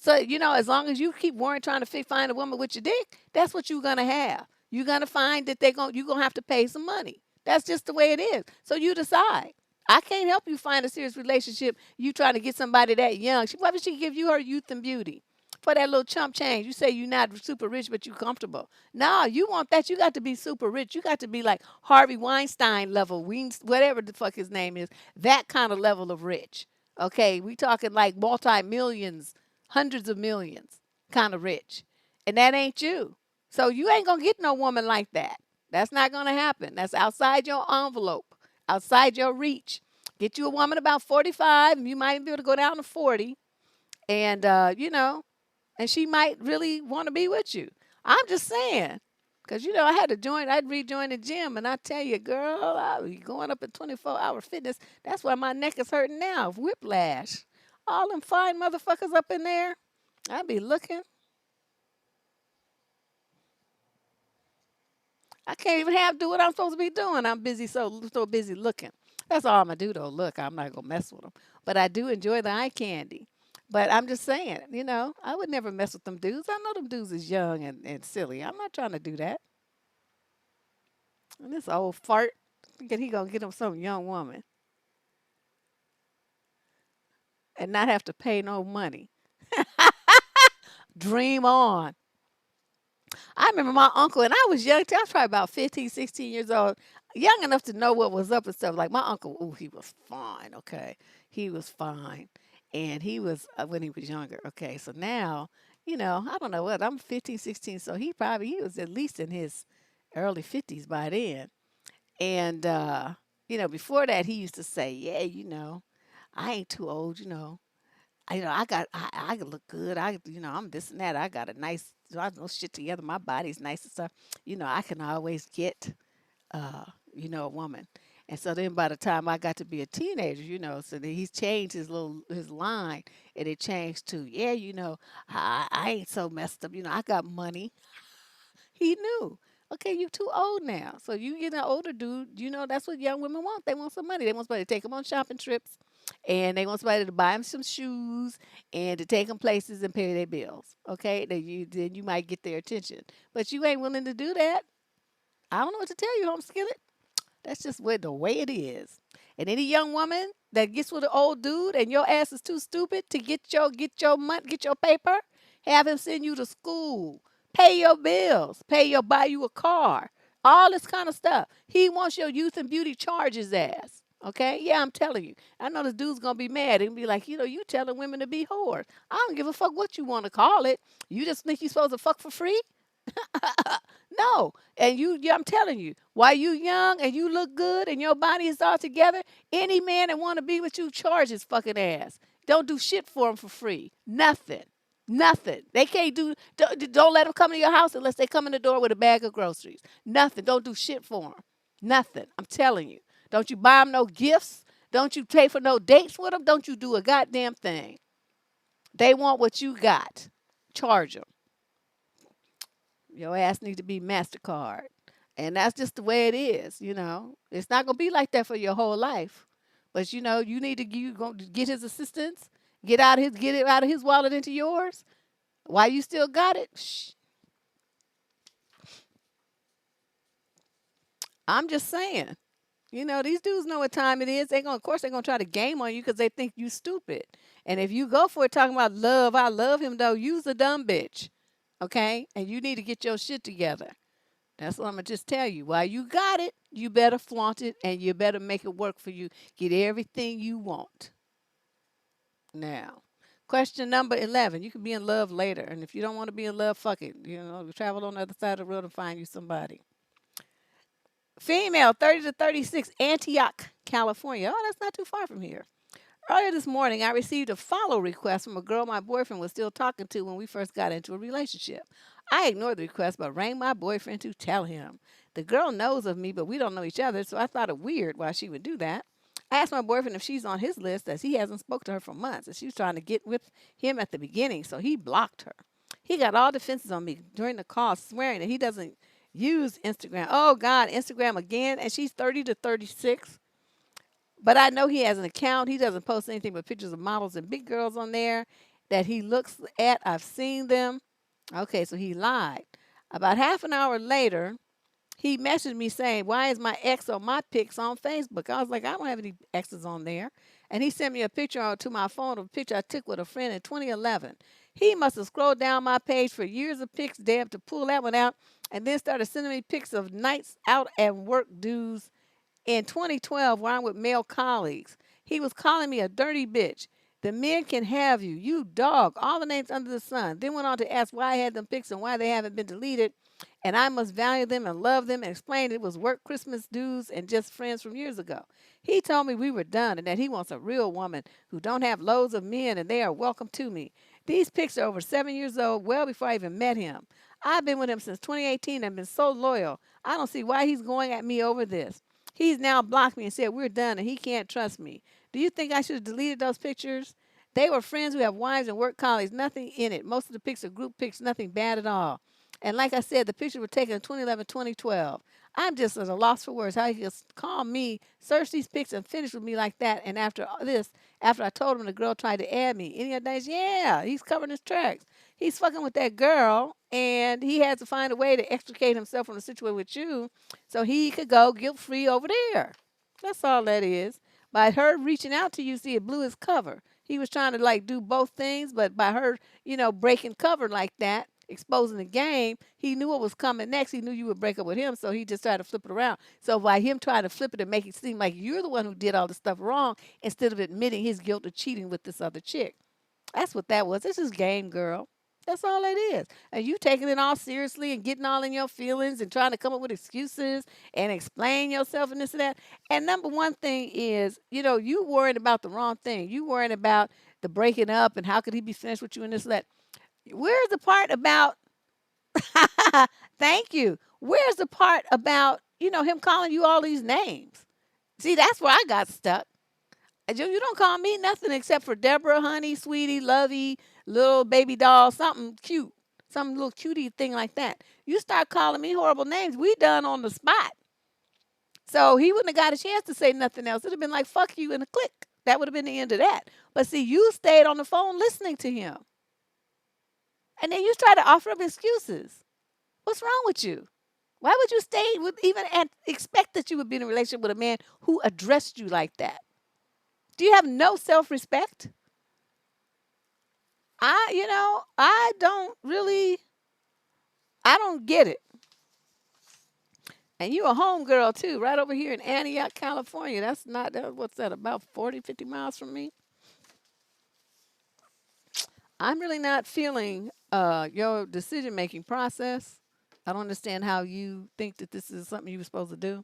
So, as long as you keep worrying trying to find a woman with your dick, that's what you're gonna have. You're gonna find that you're gonna have to pay some money. That's just the way it is. So you decide. I can't help you find a serious relationship. You trying to get somebody that young. Why would she give you her youth and beauty? For that little chump change. You say you're not super rich, but you comfortable. No, you want that. You got to be super rich. You got to be like Harvey Weinstein level, whatever the fuck his name is. That kind of level of rich. Okay, we talking like multi-millions, hundreds of millions kind of rich. And that ain't you. So you ain't going to get no woman like that. That's not going to happen. That's outside your envelope, outside your reach. Get you a woman about 45, and you might be able to go down to 40. And, and she might really want to be with you. I'm just saying. Because, I'd rejoin the gym, and I tell you, girl, I be going up at 24-hour fitness. That's why my neck is hurting now, whiplash. All them fine motherfuckers up in there. I be looking. I can't even do what I'm supposed to be doing. I'm busy, so busy looking. That's all I'm gonna do though. Look, I'm not gonna mess with them, but I do enjoy the eye candy. But I'm just saying, I would never mess with them dudes. I know them dudes is young and silly. I'm not trying to do that. And this old fart, thinking he gonna get him some young woman and not have to pay no money. Dream on. I remember my uncle, and I was young too. I was probably about 15, 16 years old, young enough to know what was up and stuff. Like my uncle, ooh, he was fine, okay? He was fine. And he was, when he was younger, okay? So now, I don't know what, I'm 15, 16, so he was at least in his early 50s by then. And, before that, he used to say, yeah, I ain't too old, I can look good. I'm this and that. I got a nice, I know shit together. My body's nice and stuff. I can always get, a woman. And so then by the time I got to be a teenager, so then he's changed his line, and it changed to, yeah, I ain't so messed up. I got money. He knew. Okay, you too old now. So you get an older dude, that's what young women want. They want some money. They want somebody to take them on shopping trips, and they want somebody to buy them some shoes and to take them places and pay their bills. Okay, then you might get their attention, but you ain't willing to do that. I don't know what to tell you, homeskillet. That's just the way it is. And any young woman that gets with an old dude and your ass is too stupid to get your money, get your paper, have him send you to school, pay your bills, buy you a car, all this kind of stuff. He wants your youth and beauty, charge his ass. Okay? Yeah, I'm telling you. I know this dude's gonna be mad and be like, you telling women to be whores. I don't give a fuck what you want to call it. You just think you're supposed to fuck for free? No. And yeah, I'm telling you, while you young and you look good and your body is all together, any man that want to be with you, charge his fucking ass. Don't do shit for him for free. Nothing. Nothing. They can't do. Don't let them come to your house unless they come in the door with a bag of groceries. Nothing. Don't do shit for them. Nothing. I'm telling you. Don't you buy them no gifts. Don't you pay for no dates with them. Don't you do a goddamn thing. They want what you got. Charge them. Your ass need to be MasterCard. And that's just the way it is. It's not gonna be like that for your whole life. But you need to you gonna get his assistance, get it out of his wallet into yours. While you still got it, shh. I'm just saying. These dudes know what time it is. Of course, they're gonna try to game on you because they think you stupid. And if you go for it talking about love, I love him though. Use a dumb bitch, okay? And you need to get your shit together. That's what I'm gonna just tell you. While you got it, you better flaunt it and you better make it work for you. Get everything you want. Now, question number 11. You can be in love later. And if you don't want to be in love, fuck it. Travel on the other side of the road and find you somebody. Female, 30 to 36, Antioch, California. Oh, that's not too far from here. Earlier this morning, I received a follow request from a girl my boyfriend was still talking to when we first got into a relationship. I ignored the request but rang my boyfriend to tell him. The girl knows of me, but we don't know each other, so I thought it weird why she would do that. I asked my boyfriend if she's on his list as he hasn't spoke to her for months and she was trying to get with him at the beginning, so he blocked her. He got all defenses on me during the call, swearing that he doesn't use Instagram. Oh God, Instagram again, and she's 30 to 36. But I know he has an account. He doesn't post anything but pictures of models and big girls on there that he looks at. I've seen them. Okay, so he lied. About half an hour later, he messaged me saying, "Why is my ex on my pics on Facebook?" I was like, "I don't have any exes on there." And he sent me a picture to my phone of a picture I took with a friend in 2011. He must have scrolled down my page for years of pics, damn, to pull that one out, and then started sending me pics of nights out and work dudes in 2012 where I'm with male colleagues. He was calling me a dirty bitch. The men can have you, you dog, all the names under the sun. Then went on to ask why I had them pics and why they haven't been deleted. And I must value them and love them and explained it was work Christmas dues and just friends from years ago. He told me we were done and that he wants a real woman who don't have loads of men and they are welcome to me. These pics are over 7 years old, well before I even met him. I've been with him since 2018 and been so loyal. I don't see why he's going at me over this. He's now blocked me and said we're done and he can't trust me. Do you think I should have deleted those pictures? They were friends who have wives and work colleagues, nothing in it. Most of the pics are group pics, nothing bad at all. And like I said, the pictures were taken in 2011, 2012. I'm just at a loss for words how he could call me, search these pics, and finish with me like that. And after this, after I told him the girl tried to add me, any other days, yeah, he's covering his tracks. He's fucking with that girl, and he has to find a way to extricate himself from the situation with you so he could go guilt free over there. That's all that is. By her reaching out to you, see, it blew his cover. He was trying to like do both things, but by her, breaking cover like that, exposing the game, he knew what was coming next. He knew you would break up with him, so he just tried to flip it around. So by him trying to flip it and make it seem like you're the one who did all the stuff wrong, instead of admitting his guilt of cheating with this other chick. That's what that was. This is game, girl. That's all it is. And you taking it all seriously and getting all in your feelings and trying to come up with excuses and explain yourself and this and that. And number one thing is, you worried about the wrong thing. You worried about the breaking up and how could he be finished with you and this and that. Where's the part about thank you. Where's the part about, him calling you all these names? See, that's where I got stuck. You don't call me nothing except for Deborah, honey, sweetie, lovey, little baby doll, something cute. some little cutie thing like that. You start calling me horrible names, we done on the spot. So he wouldn't have got a chance to say nothing else. It'd have been like, fuck you, and a click. That would have been the end of that. But see, you stayed on the phone listening to him. And then you try to offer up excuses. What's wrong with you? Why would you stay with even and expect that you would be in a relationship with a man who addressed you like that? Do you have no self-respect? I don't really, I don't get it. And you a home girl too, right over here in Antioch, California. That's not, what's that, about 40, 50 miles from me? I'm really not feeling your decision making process. I don't understand how you think that this is something you were supposed to do.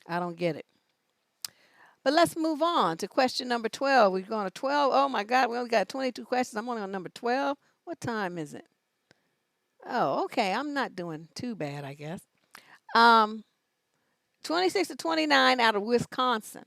I don't get it. But let's move on to question number 12. We're going to 12. Oh my God, we only got 22 questions. I'm only on number 12. What time is it? Oh, okay. I'm not doing too bad, I guess. Um, 26 to 29 out of Wisconsin.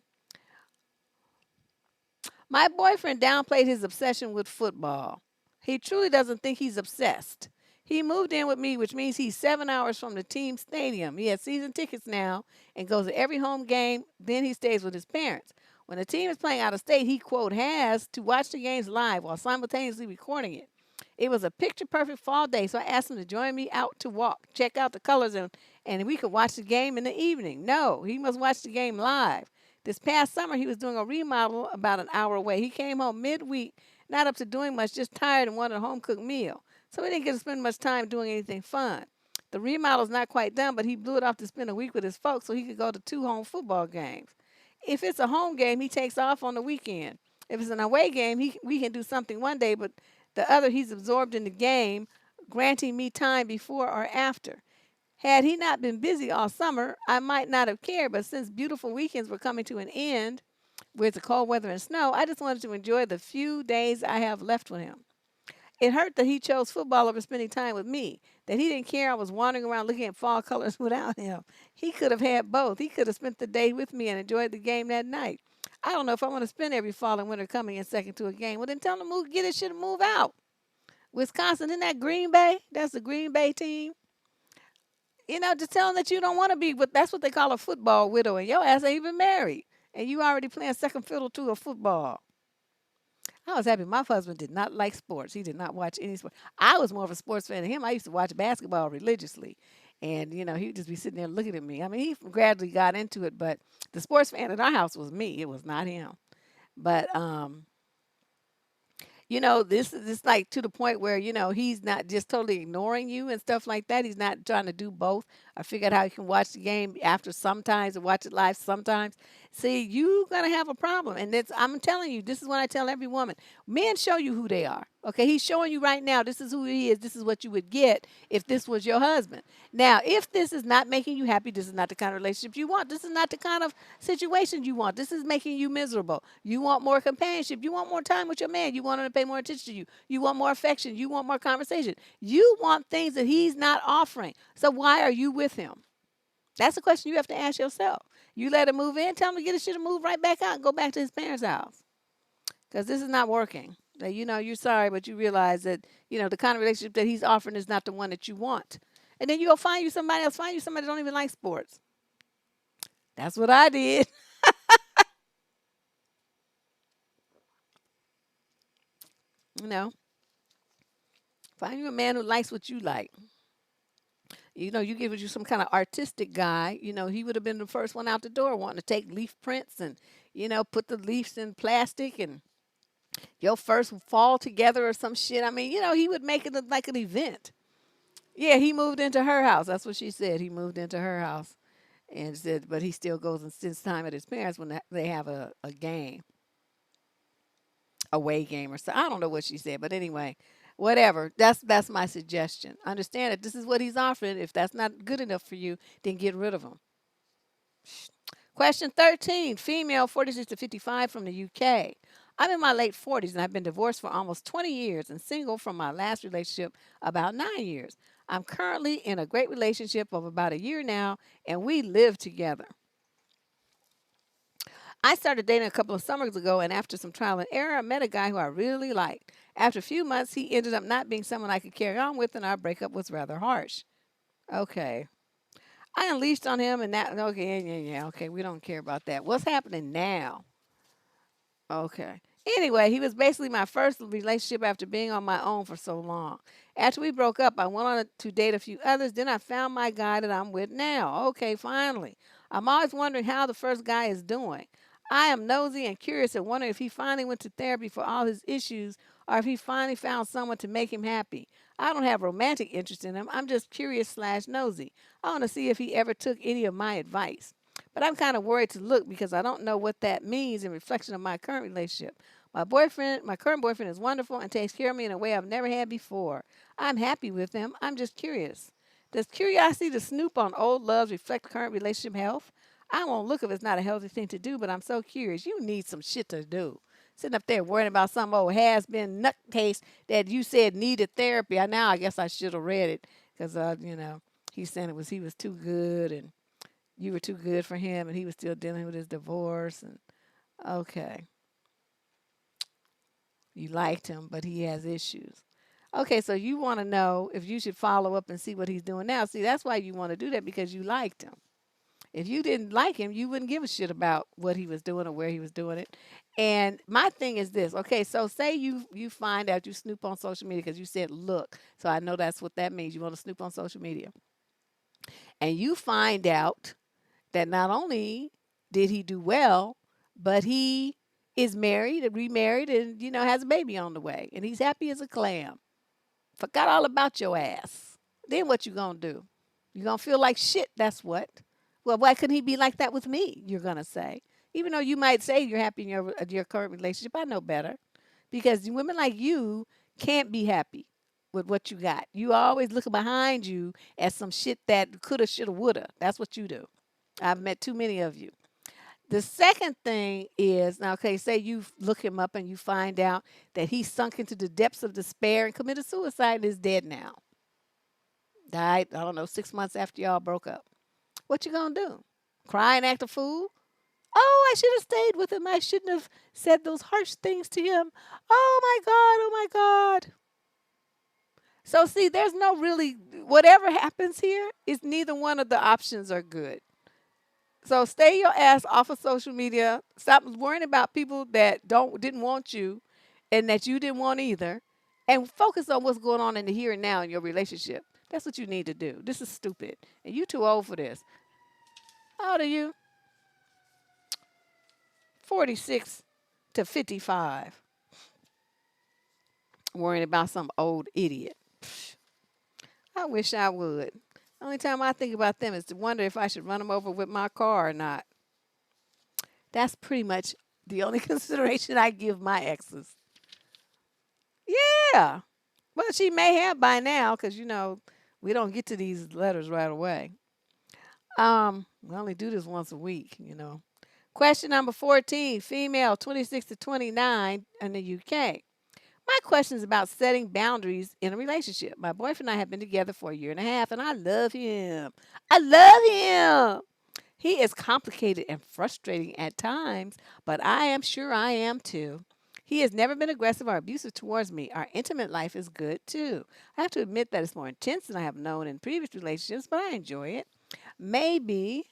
My boyfriend downplayed his obsession with football. He truly doesn't think he's obsessed. He moved in with me, which means he's 7 hours from the team stadium. He has season tickets now and goes to every home game. Then he stays with his parents. When the team is playing out of state, he, quote, has to watch the games live while simultaneously recording it. It was a picture perfect fall day, so I asked him to join me out to walk, check out the colors, and we could watch the game in the evening. No, he must watch the game live. This past summer, he was doing a remodel about an hour away. He came home midweek, not up to doing much, just tired and wanted a home cooked meal. So we didn't get to spend much time doing anything fun. The remodel's not quite done, but he blew it off to spend a week with his folks so he could go to 2 home football games. If it's a home game, he takes off on the weekend. If it's an away game, we can do something one day, but the other he's absorbed in the game, granting me time before or after. Had he not been busy all summer, I might not have cared, but since beautiful weekends were coming to an end with the cold weather and snow, I just wanted to enjoy the few days I have left with him. It hurt that he chose football over spending time with me, that he didn't care I was wandering around looking at fall colors without him. He could have had both. He could have spent the day with me and enjoyed the game that night. I don't know if I want to spend every fall and winter coming in second to a game. Well, then tell him to move, get his shit and move out. Wisconsin, isn't that Green Bay? That's the Green Bay team. Just tell him that you don't want to be, but that's what they call a football widow, and your ass ain't even married, and you already playing second fiddle to a football. I was happy my husband did not like sports. He did not watch any sport. I was more of a sports fan than him. I used to watch basketball religiously. And, he would just be sitting there looking at me. I mean, he gradually got into it, but the sports fan in our house was me. It was not him. But this is like to the point where, he's not just totally ignoring you and stuff like that. He's not trying to do both. I figured out how you can watch the game after sometimes and watch it live sometimes. See, you're going to have a problem. And I'm telling you, this is what I tell every woman. Men show you who they are. Okay, he's showing you right now, this is who he is. This is what you would get if this was your husband. Now, if this is not making you happy, this is not the kind of relationship you want. This is not the kind of situation you want. This is making you miserable. You want more companionship. You want more time with your man. You want him to pay more attention to you. You want more affection. You want more conversation. You want things that he's not offering. So why are you with him? That's a question you have to ask yourself. You let him move in, tell him to get his shit and move right back out and go back to his parents' house. Because this is not working. That you're sorry, but you realize that, the kind of relationship that he's offering is not the one that you want. And then you go find you somebody else, find you somebody that don't even like sports. That's what I did. you know, find you a man who likes what you like. You give you some kind of artistic guy, he would have been the first one out the door wanting to take leaf prints and, put the leaves in plastic and your first fall together or some shit. I mean, he would make it like an event. Yeah, he moved into her house. That's what she said. He moved into her house and said, but he still goes and spends time at his parents when they have a game, away game or so. I don't know what she said, but anyway, whatever. That's my suggestion. Understand that this is what he's offering. If that's not good enough for you, then get rid of him. Question 13, female 46 to 55 from the UK. I'm in my late 40s and I've been divorced for almost 20 years and single from my last relationship about 9 years. I'm currently in a great relationship of about a year now and we live together. I started dating a couple of summers ago, and after some trial and error, I met a guy who I really liked. After a few months, he ended up not being someone I could carry on with, and our breakup was rather harsh. Okay. I unleashed on him, and that, okay, yeah, okay, we don't care about that. What's happening now? Okay. Anyway, he was basically my first relationship after being on my own for so long. After we broke up, I went on to date a few others. Then I found my guy that I'm with now. Okay, finally. I'm always wondering how the first guy is doing. I am nosy and curious and wondering if he finally went to therapy for all his issues or if he finally found someone to make him happy. I don't have romantic interest in him. I'm just curious slash nosy. I want to see if he ever took any of my advice. But I'm kind of worried to look because I don't know what that means in reflection of my current relationship. My current boyfriend is wonderful and takes care of me in a way I've never had before. I'm happy with him. I'm just curious. Does curiosity to snoop on old loves reflect current relationship health? I won't look if it's not a healthy thing to do, but I'm so curious. You need some shit to do. Sitting up there worrying about some old has-been nutcase that you said needed therapy. Now I guess I should have read it because, he's saying he was too good and you were too good for him and he was still dealing with his divorce. And okay, you liked him, but he has issues. Okay, so you want to know if you should follow up and see what he's doing now. See, that's why you want to do that, because you liked him. If you didn't like him, you wouldn't give a shit about what he was doing or where he was doing it. And my thing is this. Okay, so say you find out, you snoop on social media because you said look. So I know that's what that means. You want to snoop on social media. And you find out that not only did he do well, but he is married and remarried and, has a baby on the way. And he's happy as a clam. Forgot all about your ass. Then what you gonna do? You gonna feel like shit, that's what. Well, why couldn't he be like that with me? You're gonna say. Even though you might say you're happy in your current relationship, I know better. Because women like you can't be happy with what you got. You always look behind you at some shit that coulda, shoulda, woulda. That's what you do. I've met too many of you. The second thing is now, okay, say you look him up and you find out that he sunk into the depths of despair and committed suicide and is dead now. Died, I don't know, 6 months after y'all broke up. What you gonna do? Cry and act a fool? Oh, I should have stayed with him. I shouldn't have said those harsh things to him. Oh my God, oh my God. So see, there's no really, whatever happens here is neither one of the options are good. So stay your ass off of social media. Stop worrying about people that didn't want you and that you didn't want either. And focus on what's going on in the here and now in your relationship. That's what you need to do. This is stupid. And you too old for this. How old are you? 46 to 55. Worrying about some old idiot. Psh, I wish I would. The only time I think about them is to wonder if I should run them over with my car or not. That's pretty much the only consideration I give my exes. Yeah. Well, she may have by now because, we don't get to these letters right away. We only do this once a week. Question number 14, female, 26 to 29 in the UK. My question is about setting boundaries in a relationship. My boyfriend and I have been together for a year and a half, and I love him. I love him. He is complicated and frustrating at times, but I am sure I am too. He has never been aggressive or abusive towards me. Our intimate life is good too. I have to admit that it's more intense than I have known in previous relationships, but I enjoy it. Maybe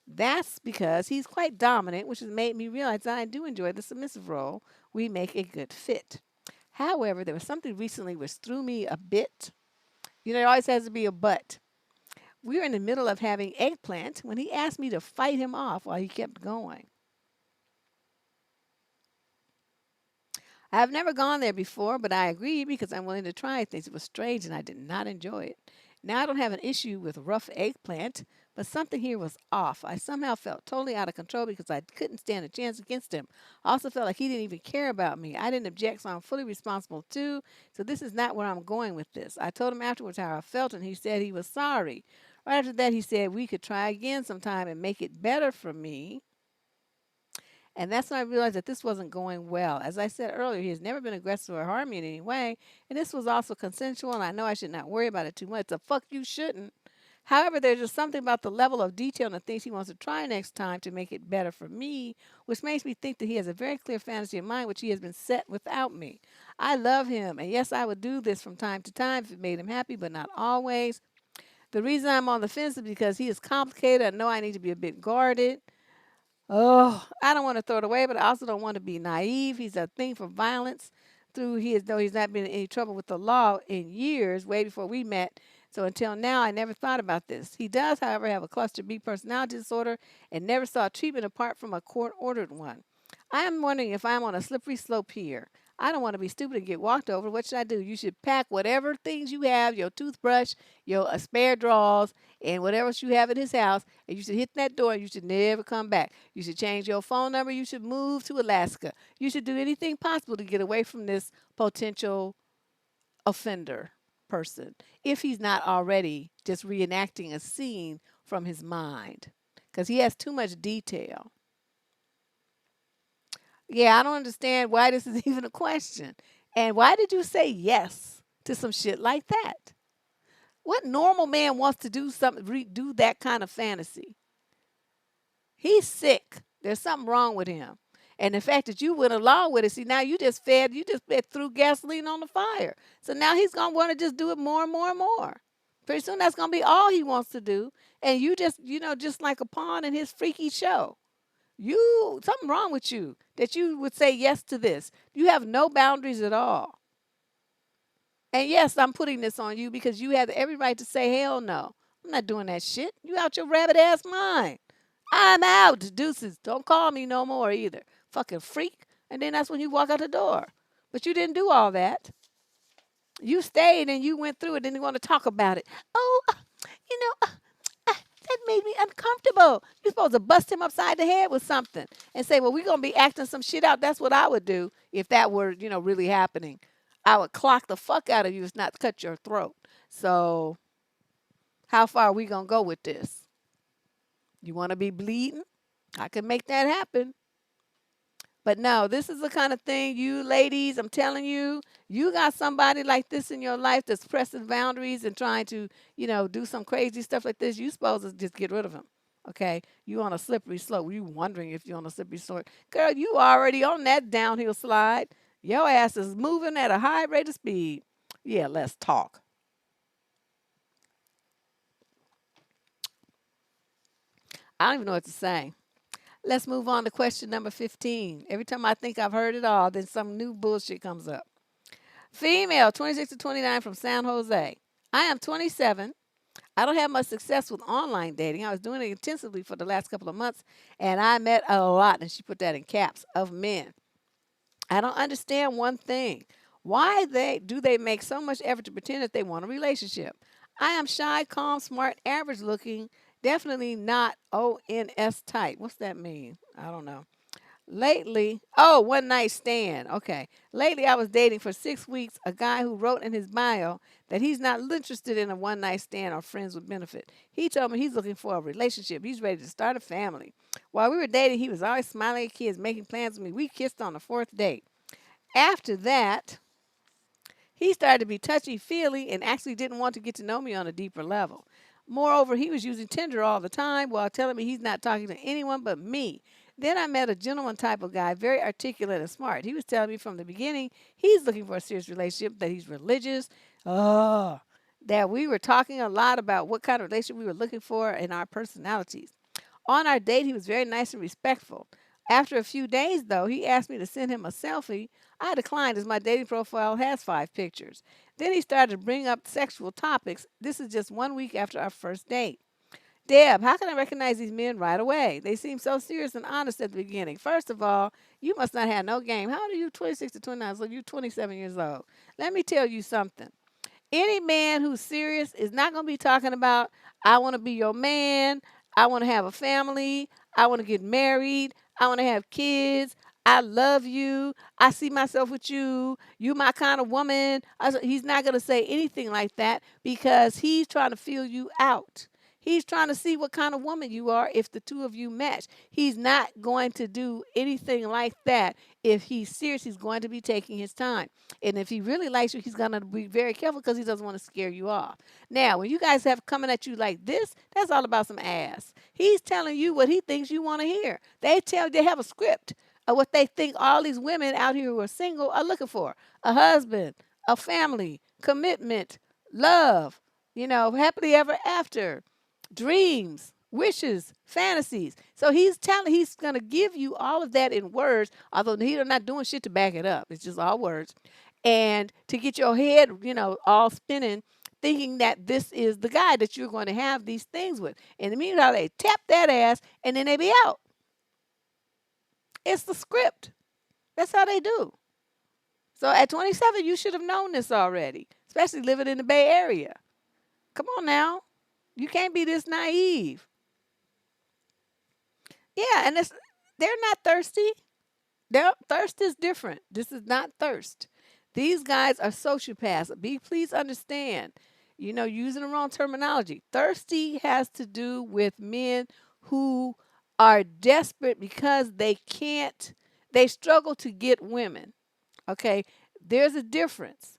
that's because he's quite dominant, which has made me realize that I do enjoy the submissive role. We make a good fit. However, there was something recently which threw me a bit. There always has to be a but. We were in the middle of having eggplant when he asked me to fight him off while he kept going. I've never gone there before, but I agreed because I'm willing to try things. It was strange and I did not enjoy it. Now I don't have an issue with rough eggplant, but something here was off. I somehow felt totally out of control because I couldn't stand a chance against him. I also felt like he didn't even care about me. I didn't object, so I'm fully responsible too. So this is not where I'm going with this. I told him afterwards how I felt, and he said he was sorry. Right after that, he said we could try again sometime and make it better for me. And that's when I realized that this wasn't going well. As I said earlier, he has never been aggressive or harmed me in any way. And this was also consensual, and I know I should not worry about it too much. So fuck you shouldn't. However, there's just something about the level of detail and the things he wants to try next time to make it better for me, which makes me think that he has a very clear fantasy of mine, which he has been set without me. I love him, and yes, I would do this from time to time if it made him happy, but not always. The reason I'm on the fence is because he is complicated. I know I need to be a bit guarded. Oh, I don't want to throw it away, but I also don't want to be naive. He's a thing for violence. Through he as though he's not been in any trouble with the law in years, way before we met. So until now, I never thought about this. He does, however, have a cluster B personality disorder and never saw treatment apart from a court-ordered one. I am wondering if I'm on a slippery slope here. I don't want to be stupid and get walked over. What should I do? You should pack whatever things you have, your toothbrush, your spare drawers, and whatever else you have in his house, and you should hit that door and you should never come back. You should change your phone number. You should move to Alaska. You should do anything possible to get away from this potential offender person if he's not already just reenacting a scene from his mind because he has too much detail. Yeah, I don't understand why this is even a question. And why did you say yes to some shit like that? What normal man wants to do something, do that kind of fantasy? He's sick. There's something wrong with him. And the fact that you went along with it, see, now you just fed threw gasoline on the fire. So now he's going to want to just do it more and more and more. Pretty soon that's going to be all he wants to do. And you just, just like a pawn in his freaky show. Something wrong with you that you would say yes to this. You have no boundaries at all. And yes, I'm putting this on you because you have every right to say hell no. I'm not doing that shit. You out your rabbit ass mind. I'm out. Deuces. Don't call me no more either. Fucking freak. And then that's when you walk out the door. But you didn't do all that. You stayed and you went through it and you want to talk about it. Oh, you know, that made me uncomfortable. You're supposed to bust him upside the head with something and say, well, we're going to be acting some shit out. That's what I would do if that were, really happening. I would clock the fuck out of you if not cut your throat. So how far are we going to go with this? You want to be bleeding? I can make that happen. But no, this is the kind of thing you ladies, I'm telling you, you got somebody like this in your life that's pressing boundaries and trying to, do some crazy stuff like this. You supposed to just get rid of him. Okay? You on a slippery slope. You wondering if you're on a slippery slope. Girl, you already on that downhill slide. Your ass is moving at a high rate of speed. Yeah, let's talk. I don't even know what to say. Let's move on to question number 15. Every time I think I've heard it all, then some new bullshit comes up. Female, 26 to 29 from San Jose. I am 27. I don't have much success with online dating. I was doing it intensively for the last couple of months, and I met a lot, and she put that in caps, of men. I don't understand one thing. Why do they make so much effort to pretend that they want a relationship? I am shy, calm, smart, average looking, definitely not ONS type. What's that mean? I don't know. Lately, one night stand. Okay. Lately, I was dating for 6 weeks a guy who wrote in his bio that he's not interested in a one night stand or friends with benefit. He told me he's looking for a relationship. He's ready to start a family. While we were dating, he was always smiling at kids, making plans with me. We kissed on the fourth date. After that, he started to be touchy-feely and actually didn't want to get to know me on a deeper level. Moreover, he was using Tinder all the time while telling me he's not talking to anyone but me. Then I met a gentleman type of guy, very articulate and smart. He was telling me from the beginning he's looking for a serious relationship, that he's religious, that we were talking a lot about what kind of relationship we were looking for and our personalities. On our date, he was very nice and respectful. After a few days, though, he asked me to send him a selfie. I declined as my dating profile has 5 pictures. Then he started to bring up sexual topics. This is just 1 week after our first date. Deb, how can I recognize these men right away? They seem so serious and honest at the beginning. First of all, you must not have no game. How old are you? 26 to 29, so you're 27 years old. Let me tell you something. Any man who's serious is not going to be talking about, I want to be your man. I want to have a family. I want to get married. I want to have kids. I love you. I see myself with you. You my kind of woman. He's not going to say anything like that because he's trying to feel you out. He's trying to see what kind of woman you are if the two of you match. He's not going to do anything like that if he's serious. He's going to be taking his time. And if he really likes you, he's going to be very careful because he doesn't want to scare you off. Now, when you guys have coming at you like this, that's all about some ass. He's telling you what he thinks you want to hear. They have a script of what they think all these women out here who are single are looking for: a husband, a family, commitment, love, happily ever after, dreams, wishes, fantasies. So he's going to give you all of that in words, although he's not doing shit to back it up. It's just all words. And to get your head, all spinning, thinking that this is the guy that you're going to have these things with. And in the meanwhile, they tap that ass and then they be out. It's the script. That's how they do. So at 27, you should have known this already, especially living in the Bay Area. Come on now. You can't be this naive. Yeah, and they're not thirsty. Thirst is different. This is not thirst. These guys are sociopaths. Please understand, using the wrong terminology. Thirsty has to do with men who are desperate because they struggle to get women. Okay, there's a difference.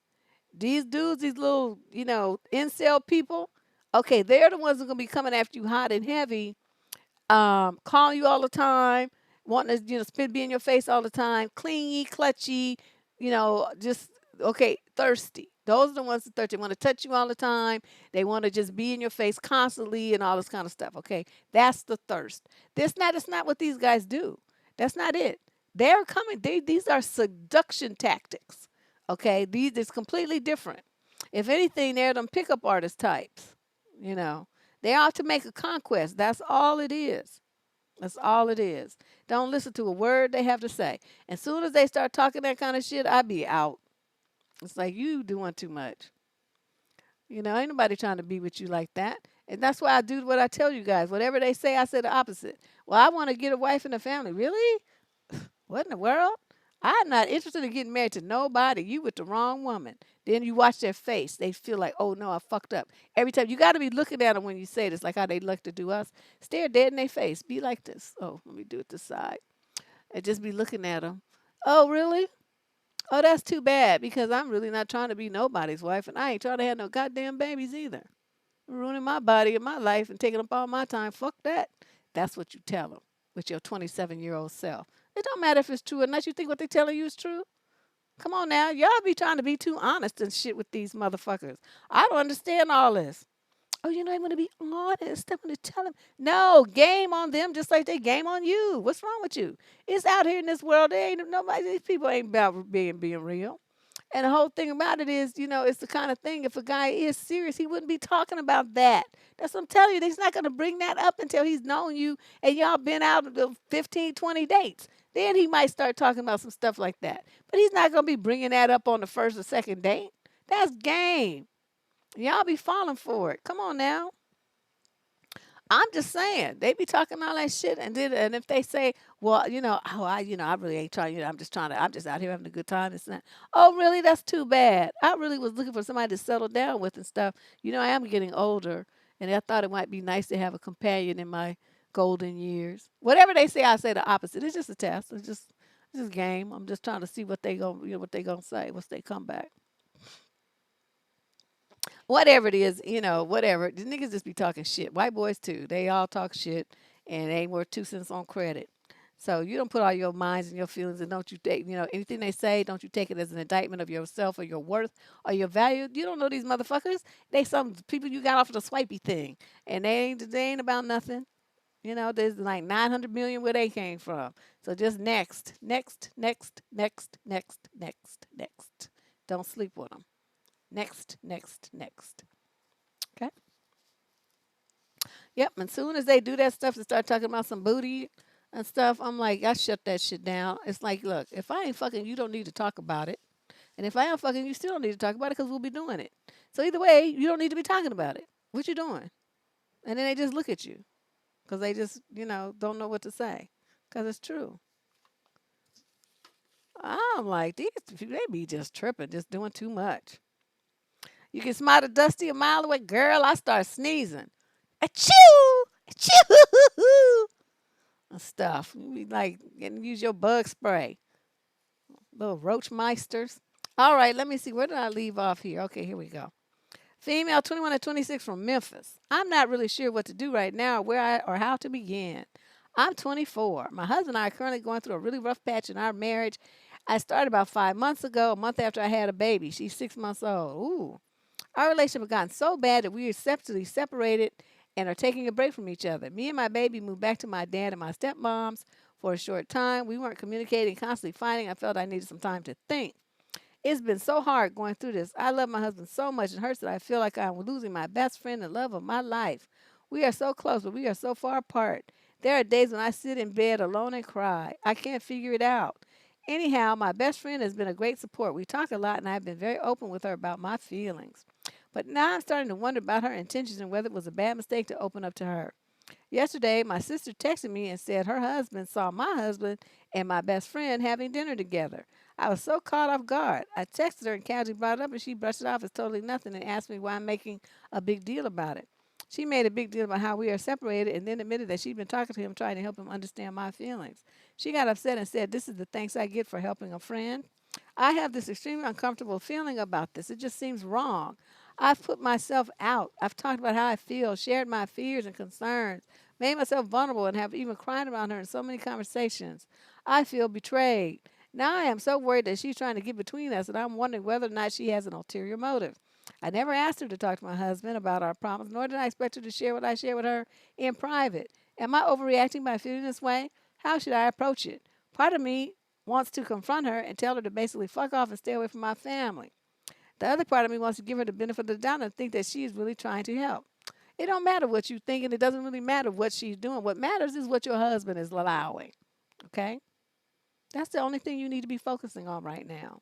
These dudes, these little, incel people, okay, they're the ones who are going to be coming after you hot and heavy, calling you all the time, wanting to, be in your face all the time, clingy, clutchy, just, okay, thirsty. Those are the ones that thirsty. They want to touch you all the time. They want to just be in your face constantly and all this kind of stuff. Okay, that's the thirst. That's not what these guys do. That's not it. They're coming. These are seduction tactics. Okay, these is completely different. If anything, they're them pickup artist types. You know, they ought to make a conquest. That's all it is. That's all it is. Don't listen to a word they have to say. As soon as they start talking that kind of shit, I be out. It's like you doing too much. Ain't nobody trying to be with you like that. And that's why I do what I tell you guys. Whatever they say, I say the opposite. Well, I want to get a wife and a family. Really? What in the world? I'm not interested in getting married to nobody. You with the wrong woman. Then you watch their face. They feel like, oh no, I fucked up. Every time you got to be looking at them when you say this, like how they like to do us. Stare dead in their face. Be like this. Oh, let me do it this side. And just be looking at them. Oh, really? Oh, that's too bad because I'm really not trying to be nobody's wife and I ain't trying to have no goddamn babies either. Ruining my body and my life and taking up all my time. Fuck that. That's what you tell them with your 27-year-old self. It don't matter if it's true or not. You think what they telling you is true? Come on now. Y'all be trying to be too honest and shit with these motherfuckers. I don't understand all this. Oh, I'm going to be honest. I'm going to tell them. No, game on them just like they game on you. What's wrong with you? It's out here in this world. There ain't nobody. These people ain't about being real. And the whole thing about it is, it's the kind of thing, if a guy is serious, he wouldn't be talking about that. That's what I'm telling you. He's not going to bring that up until he's known you and y'all been out of 15, 20 dates. Then he might start talking about some stuff like that. But he's not going to be bringing that up on the first or second date. That's game. Y'all be falling for it. Come on now. I'm just saying, they be talking all that shit, and if they say, well, oh, I really ain't trying, I'm just out here having a good time. It's not. Oh, really? That's too bad. I really was looking for somebody to settle down with and stuff. I am getting older, and I thought it might be nice to have a companion in my golden years. Whatever they say, I say the opposite. It's just a test. It's just game. I'm just trying to see what they gonna say. What's they comeback? Whatever it is, whatever. The niggas just be talking shit. White boys too. They all talk shit and they ain't worth 2 cents on credit. So you don't put all your minds and your feelings and don't you take, anything they say, don't you take it as an indictment of yourself or your worth or your value. You don't know these motherfuckers. They some people you got off of the swipey thing. And they ain't about nothing. There's like 900 million where they came from. So just next, next, next, next, next, next, next. Don't sleep with them. Next, next, next. Okay. Yep. And soon as they do that stuff and start talking about some booty and stuff, I'm like, I shut that shit down. It's like, look, if I ain't fucking, you don't need to talk about it. And if I am fucking, you still don't need to talk about it because we'll be doing it. So either way, you don't need to be talking about it. What you doing? And then they just look at you because they just, don't know what to say because it's true. I'm like, these people, they be just tripping, just doing too much. You can smell the dusty a mile away. Girl, I start sneezing. Achoo! Achoo! And stuff. You be like, and use your bug spray. Little roach meisters. All right, let me see. Where did I leave off here? Okay, here we go. Female 21 to 26 from Memphis. I'm not really sure what to do right now, or how to begin. I'm 24. My husband and I are currently going through a really rough patch in our marriage. I started about 5 months ago, a month after I had a baby. She's 6 months old. Ooh. Our relationship had gotten so bad that we are separated and are taking a break from each other. Me and my baby moved back to my dad and my stepmom's for a short time. We weren't communicating, constantly fighting. I felt I needed some time to think. It's been so hard going through this. I love my husband so much. It hurts that I feel like I'm losing my best friend and love of my life. We are so close, but we are so far apart. There are days when I sit in bed alone and cry. I can't figure it out. Anyhow, my best friend has been a great support. We talk a lot, and I've been very open with her about my feelings. But now I'm starting to wonder about her intentions and whether it was a bad mistake to open up to her. Yesterday, my sister texted me and said her husband saw my husband and my best friend having dinner together. I was so caught off guard. I texted her and casually brought it up, and she brushed it off as totally nothing and asked me why I'm making a big deal about it. She made a big deal about how we are separated and then admitted that she'd been talking to him, trying to help him understand my feelings. She got upset and said, "This is the thanks I get for helping a friend." I have this extremely uncomfortable feeling about this. It just seems wrong. I've put myself out. I've talked about how I feel, shared my fears and concerns, made myself vulnerable, and have even cried around her in so many conversations. I feel betrayed. Now I am so worried that she's trying to get between us, and I'm wondering whether or not she has an ulterior motive. I never asked her to talk to my husband about our problems, nor did I expect her to share what I share with her in private. Am I overreacting by feeling this way? How should I approach it? Part of me wants to confront her and tell her to basically fuck off and stay away from my family. The other part of me wants to give her the benefit of the doubt and think that she is really trying to help. It don't matter what you think, and it doesn't really matter what she's doing. What matters is what your husband is allowing. Okay? That's the only thing you need to be focusing on right now.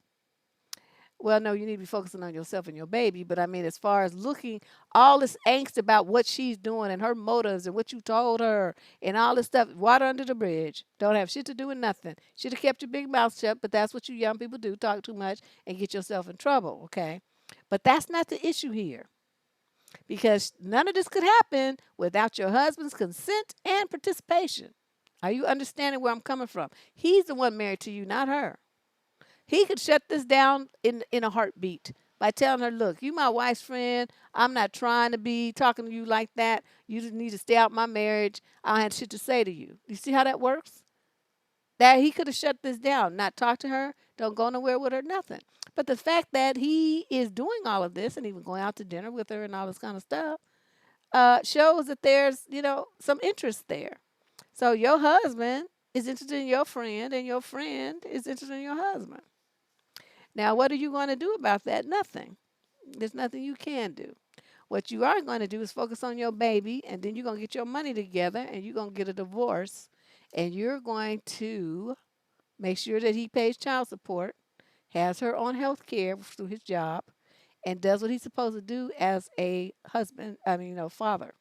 Well, no, you need to be focusing on yourself and your baby. But I mean, as far as looking, all this angst about what she's doing and her motives and what you told her and all this stuff, water under the bridge. Don't have shit to do with nothing. Should have kept your big mouth shut, but that's what you young people do, talk too much and get yourself in trouble, okay? But that's not the issue here because none of this could happen without your husband's consent and participation. Are you understanding where I'm coming from? He's the one married to you, not her. He could shut this down in a heartbeat by telling her, "Look, you my wife's friend. I'm not trying to be talking to you like that. You just need to stay out my marriage. I had shit to say to you." You see how that works? That he could have shut this down, not talk to her, don't go nowhere with her, nothing. But the fact that he is doing all of this and even going out to dinner with her and all this kind of stuff shows that there's, some interest there. So your husband is interested in your friend, and your friend is interested in your husband. Now, what are you going to do about that? Nothing. There's nothing you can do. What you are going to do is focus on your baby, and then you're going to get your money together, and you're going to get a divorce, and you're going to make sure that he pays child support, has her on health care through his job, and does what he's supposed to do as a husband, father.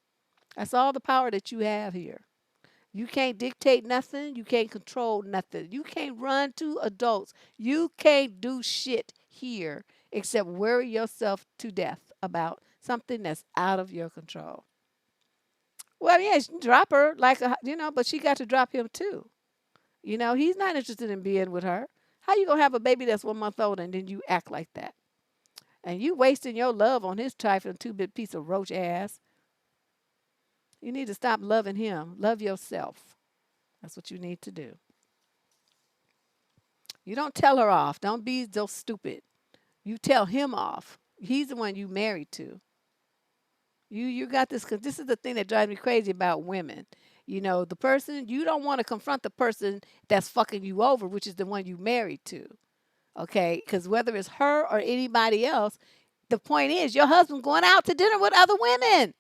That's all the power that you have here. You can't dictate nothing. You can't control nothing. You can't run to adults. You can't do shit here except worry yourself to death about something that's out of your control. Well, yeah, drop her but she got to drop him too. He's not interested in being with her. How you gonna have a baby that's 1 month old and then you act like that? And you wasting your love on his trifling two-bit piece of roach ass. You need to stop loving him. Love yourself. That's what you need to do. You don't tell her off. Don't be so stupid. You tell him off. He's the one you married to. You got this because this is the thing that drives me crazy about women. The person you don't want to confront the person that's fucking you over, which is the one you married to. Okay, because whether it's her or anybody else, the point is your husband going out to dinner with other women.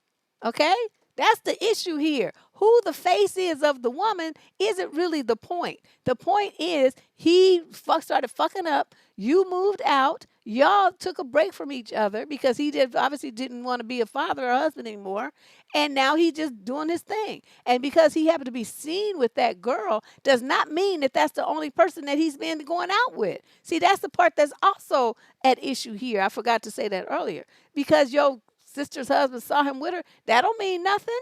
Okay? That's the issue here. Who the face is of the woman isn't really the point. The point is he started fucking up. You moved out. Y'all took a break from each other because he obviously didn't want to be a father or husband anymore. And now he's just doing his thing. And because he happened to be seen with that girl does not mean that that's the only person that he's been going out with. See, that's the part that's also at issue here. I forgot to say that earlier. Because your sister's husband saw him with her, that don't mean nothing.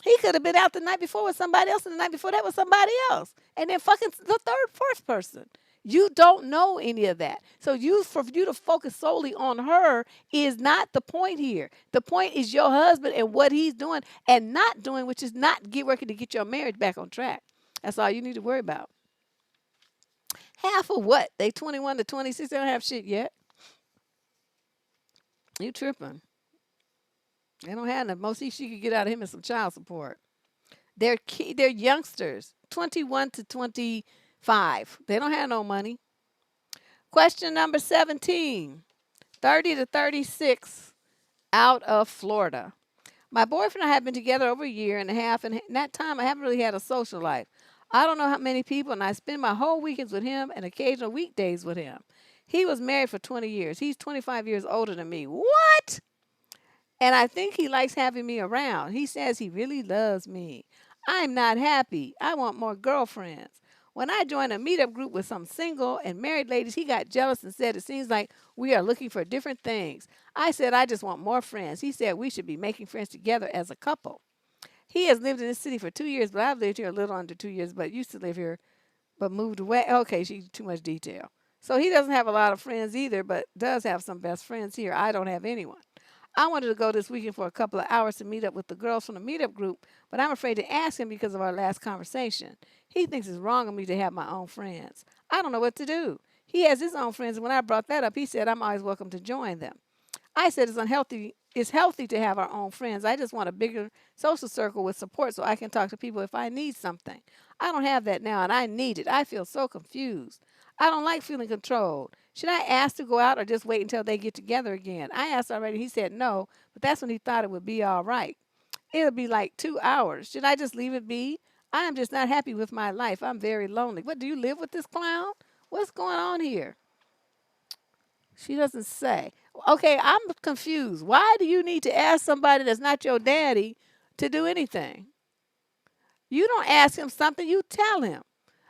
He could have been out the night before with somebody else, and the night before that with somebody else, and then fucking the third, fourth person. You don't know any of that. So for you to focus solely on her is not the point here. The point is your husband and what he's doing and not doing, which is not working to get your marriage back on track. That's all you need to worry about. Half of what? They 21 to 26. They don't have shit yet. You tripping. They don't have enough. Most she could get out of him is some child support. They're youngsters, 21 to 25. They don't have no money. Question number 17. 30 to 36 out of Florida. My boyfriend and I have been together over a year and a half, and in that time I haven't really had a social life. I don't know how many people, and I spend my whole weekends with him and occasional weekdays with him. He was married for 20 years. He's 25 years older than me. What? And I think he likes having me around. He says he really loves me. I'm not happy. I want more girlfriends. When I joined a meetup group with some single and married ladies, he got jealous and said it seems like we are looking for different things. I said I just want more friends. He said we should be making friends together as a couple. He has lived in this city for 2 years, but I've lived here a little under 2 years, but used to live here, but moved away. Okay, she's too much detail. So he doesn't have a lot of friends either, but does have some best friends here. I don't have anyone. I wanted to go this weekend for a couple of hours to meet up with the girls from the meetup group, but I'm afraid to ask him because of our last conversation. He thinks it's wrong of me to have my own friends. I don't know what to do. He has his own friends, and when I brought that up, he said I'm always welcome to join them. I said it's unhealthy. It's healthy to have our own friends. I just want a bigger social circle with support so I can talk to people if I need something. I don't have that now, and I need it. I feel so confused. I don't like feeling controlled. Should I ask to go out or just wait until they get together again? I asked already. He said no, but that's when he thought it would be all right. It'll be like 2 hours. Should I just leave it be? I am just not happy with my life. I'm very lonely. What, do you live with this clown? What's going on here? She doesn't say. Okay, I'm confused. Why do you need to ask somebody that's not your daddy to do anything? You don't ask him something, you tell him.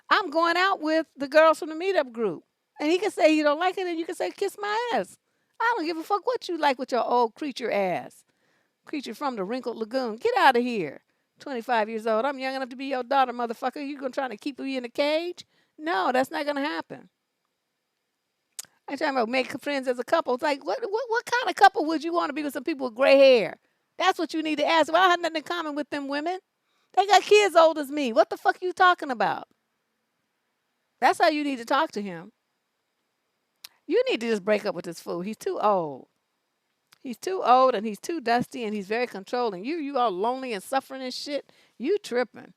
I'm going out with the girls from the meetup group. And he can say you don't like it, and you can say, kiss my ass. I don't give a fuck what you like with your old creature ass. Creature from the wrinkled lagoon. Get out of here. 25 years old. I'm young enough to be your daughter, motherfucker. You gonna try to keep me in a cage? No, that's not gonna happen. I'm talking about make friends as a couple. It's like, what kind of couple would you want to be with some people with gray hair? That's what you need to ask. Well, I have nothing in common with them women. They got kids old as me. What the fuck are you talking about? That's how you need to talk to him. You need to just break up with this fool. He's too old. He's too old and he's too dusty and he's very controlling. You all lonely and suffering and shit. You tripping.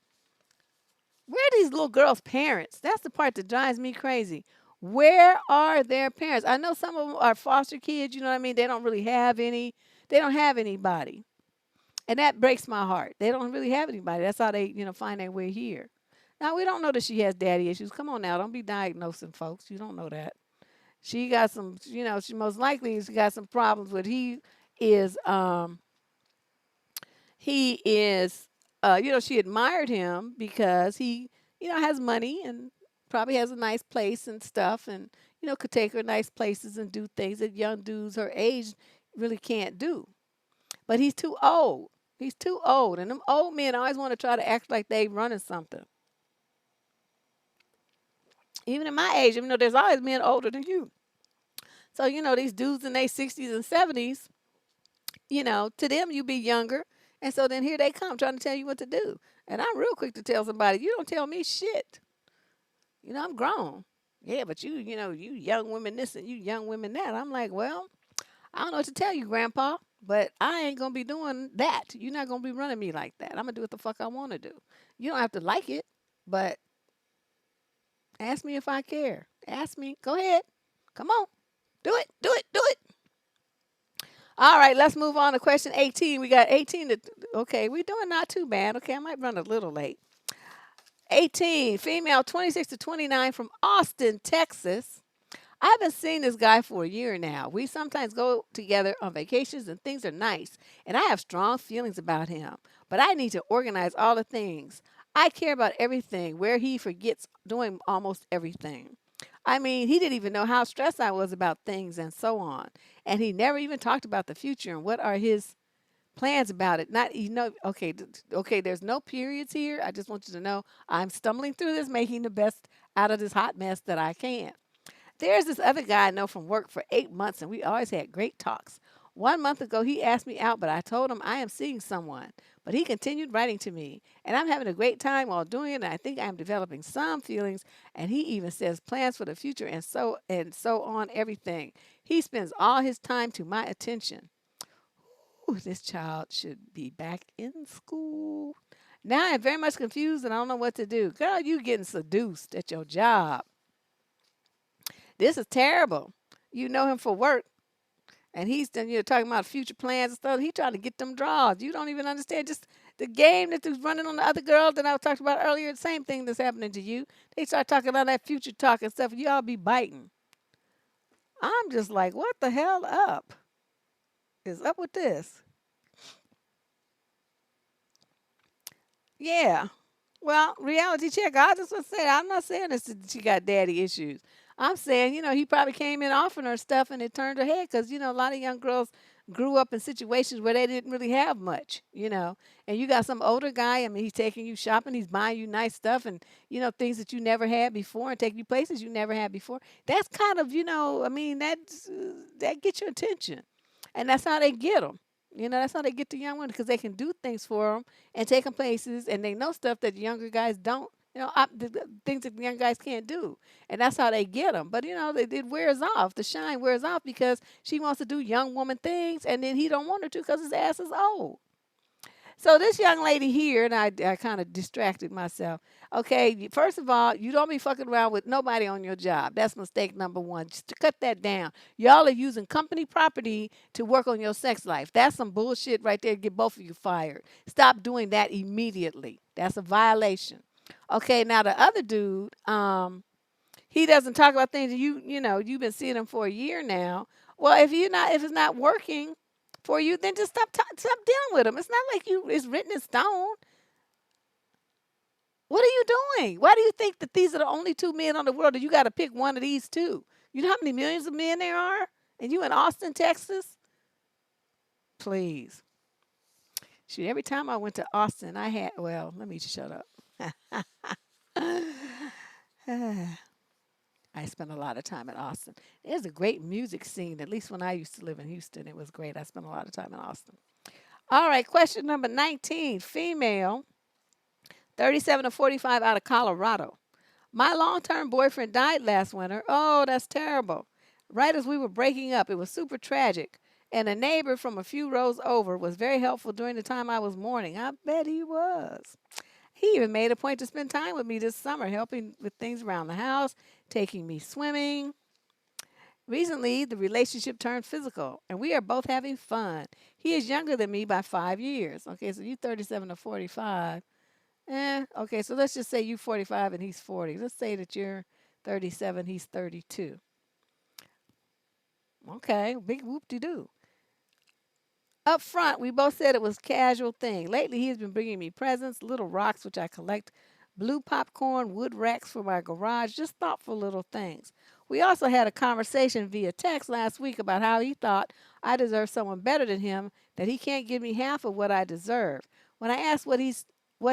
Where are these little girls' parents? That's the part that drives me crazy. Where are their parents? I know some of them are foster kids, you know what I mean? They don't really have any, they don't have anybody. And that breaks my heart. They don't really have anybody. That's how they, find their way here. Now, we don't know that she has daddy issues. Come on now, don't be diagnosing folks. You don't know that. She got some, she most likely she got some problems with is um he is she admired him because he, has money and probably has a nice place and stuff and could take her nice places and do things that young dudes her age really can't do. But he's too old. He's too old. And them old men always want to try to act like they running something. Even in my age, there's always men older than you. So, these dudes in their 60s and 70s, to them you be younger. And so then here they come trying to tell you what to do. And I'm real quick to tell somebody, you don't tell me shit. I'm grown. Yeah, but you young women this and you young women that. I'm like, well, I don't know what to tell you, Grandpa, but I ain't going to be doing that. You're not going to be running me like that. I'm going to do what the fuck I want to do. You don't have to like it, but ask me if I care. Ask me. Go ahead. Come on. Do it. Do it. Do it. All right, let's move on to question 18. We got 18 to, okay, we're doing not too bad. Okay, I might run a little late. 18, female, 26 to 29 from Austin, Texas. I've been seeing this guy for a year now. We sometimes go together on vacations and things are nice, and I have strong feelings about him, but I need to organize all the things. I care about everything, where he forgets doing almost everything. I mean, he didn't even know how stressed I was about things and so on. And he never even talked about the future and what are his plans about it. Not, okay, okay, there's no periods here. I just want you to know I'm stumbling through this, making the best out of this hot mess that I can. There's this other guy I know from work for 8 months, and we always had great talks. 1 month ago, he asked me out, but I told him I am seeing someone. But he continued writing to me, and I'm having a great time while doing it. And I think I'm developing some feelings, and he even says plans for the future and so on. Everything he spends all his time to my attention. Ooh, this child should be back in school. Now I'm very much confused and I don't know what to do. Girl, you getting seduced at your job. This is terrible. You know him for work, and he's done, talking about future plans and stuff. He trying to get them draws. You don't even understand just the game that was running on the other girl that I talked about earlier. The same thing that's happening to you. They start talking about that future talk and stuff, and you all be biting. I'm just like, what the hell up is up with this? Yeah. Well, reality check. I just want to say, I'm not saying this that she got daddy issues. I'm saying, he probably came in offering her stuff and it turned her head because, a lot of young girls grew up in situations where they didn't really have much. And you got some older guy, I mean, he's taking you shopping, he's buying you nice stuff and, things that you never had before and taking you places you never had before. That's kind of, I mean, that gets your attention. And that's how they get them. That's how they get the young ones because they can do things for them and take them places, and they know stuff that the younger guys don't. The things that the young guys can't do, and that's how they get them. But it wears off. The shine wears off because she wants to do young woman things, and then he don't want her to because his ass is old. So this young lady here, and I kind of distracted myself. Okay, first of all, you don't be fucking around with nobody on your job. That's mistake number one. Just to cut that down. Y'all are using company property to work on your sex life. That's some bullshit right there. Get both of you fired. Stop doing that immediately. That's a violation. Okay, now the other dude, he doesn't talk about things that you've been seeing him for a year now. Well, if it's not working for you, then just stop dealing with him. It's not like it's written in stone. What are you doing? Why do you think that these are the only two men on the world that you got to pick one of these two? You know how many millions of men there are? And you in Austin, Texas? Please. Shoot, every time I went to Austin, let me shut up. I spent a lot of time in Austin. There's a great music scene, at least when I used to live in Houston. It was great. I spent a lot of time in Austin. All right, question number 19. Female, 37 to 45 out of Colorado. My long-term boyfriend died last winter. Oh, that's terrible. Right as we were breaking up, it was super tragic. And a neighbor from a few rows over was very helpful during the time I was mourning. I bet he was. He even made a point to spend time with me this summer, helping with things around the house, taking me swimming. Recently, the relationship turned physical, and we are both having fun. He is younger than me by 5 years. Okay, so you 37 to 45. Okay, so let's just say you 45 and he's 40. Let's say that you're 37, he's 32. Okay, big whoop-de-doo. Up front, we both said it was a casual thing. Lately, he has been bringing me presents, little rocks, which I collect, blue popcorn, wood racks for my garage, just thoughtful little things. We also had a conversation via text last week about how he thought I deserve someone better than him, that he can't give me half of what I deserve. When I asked what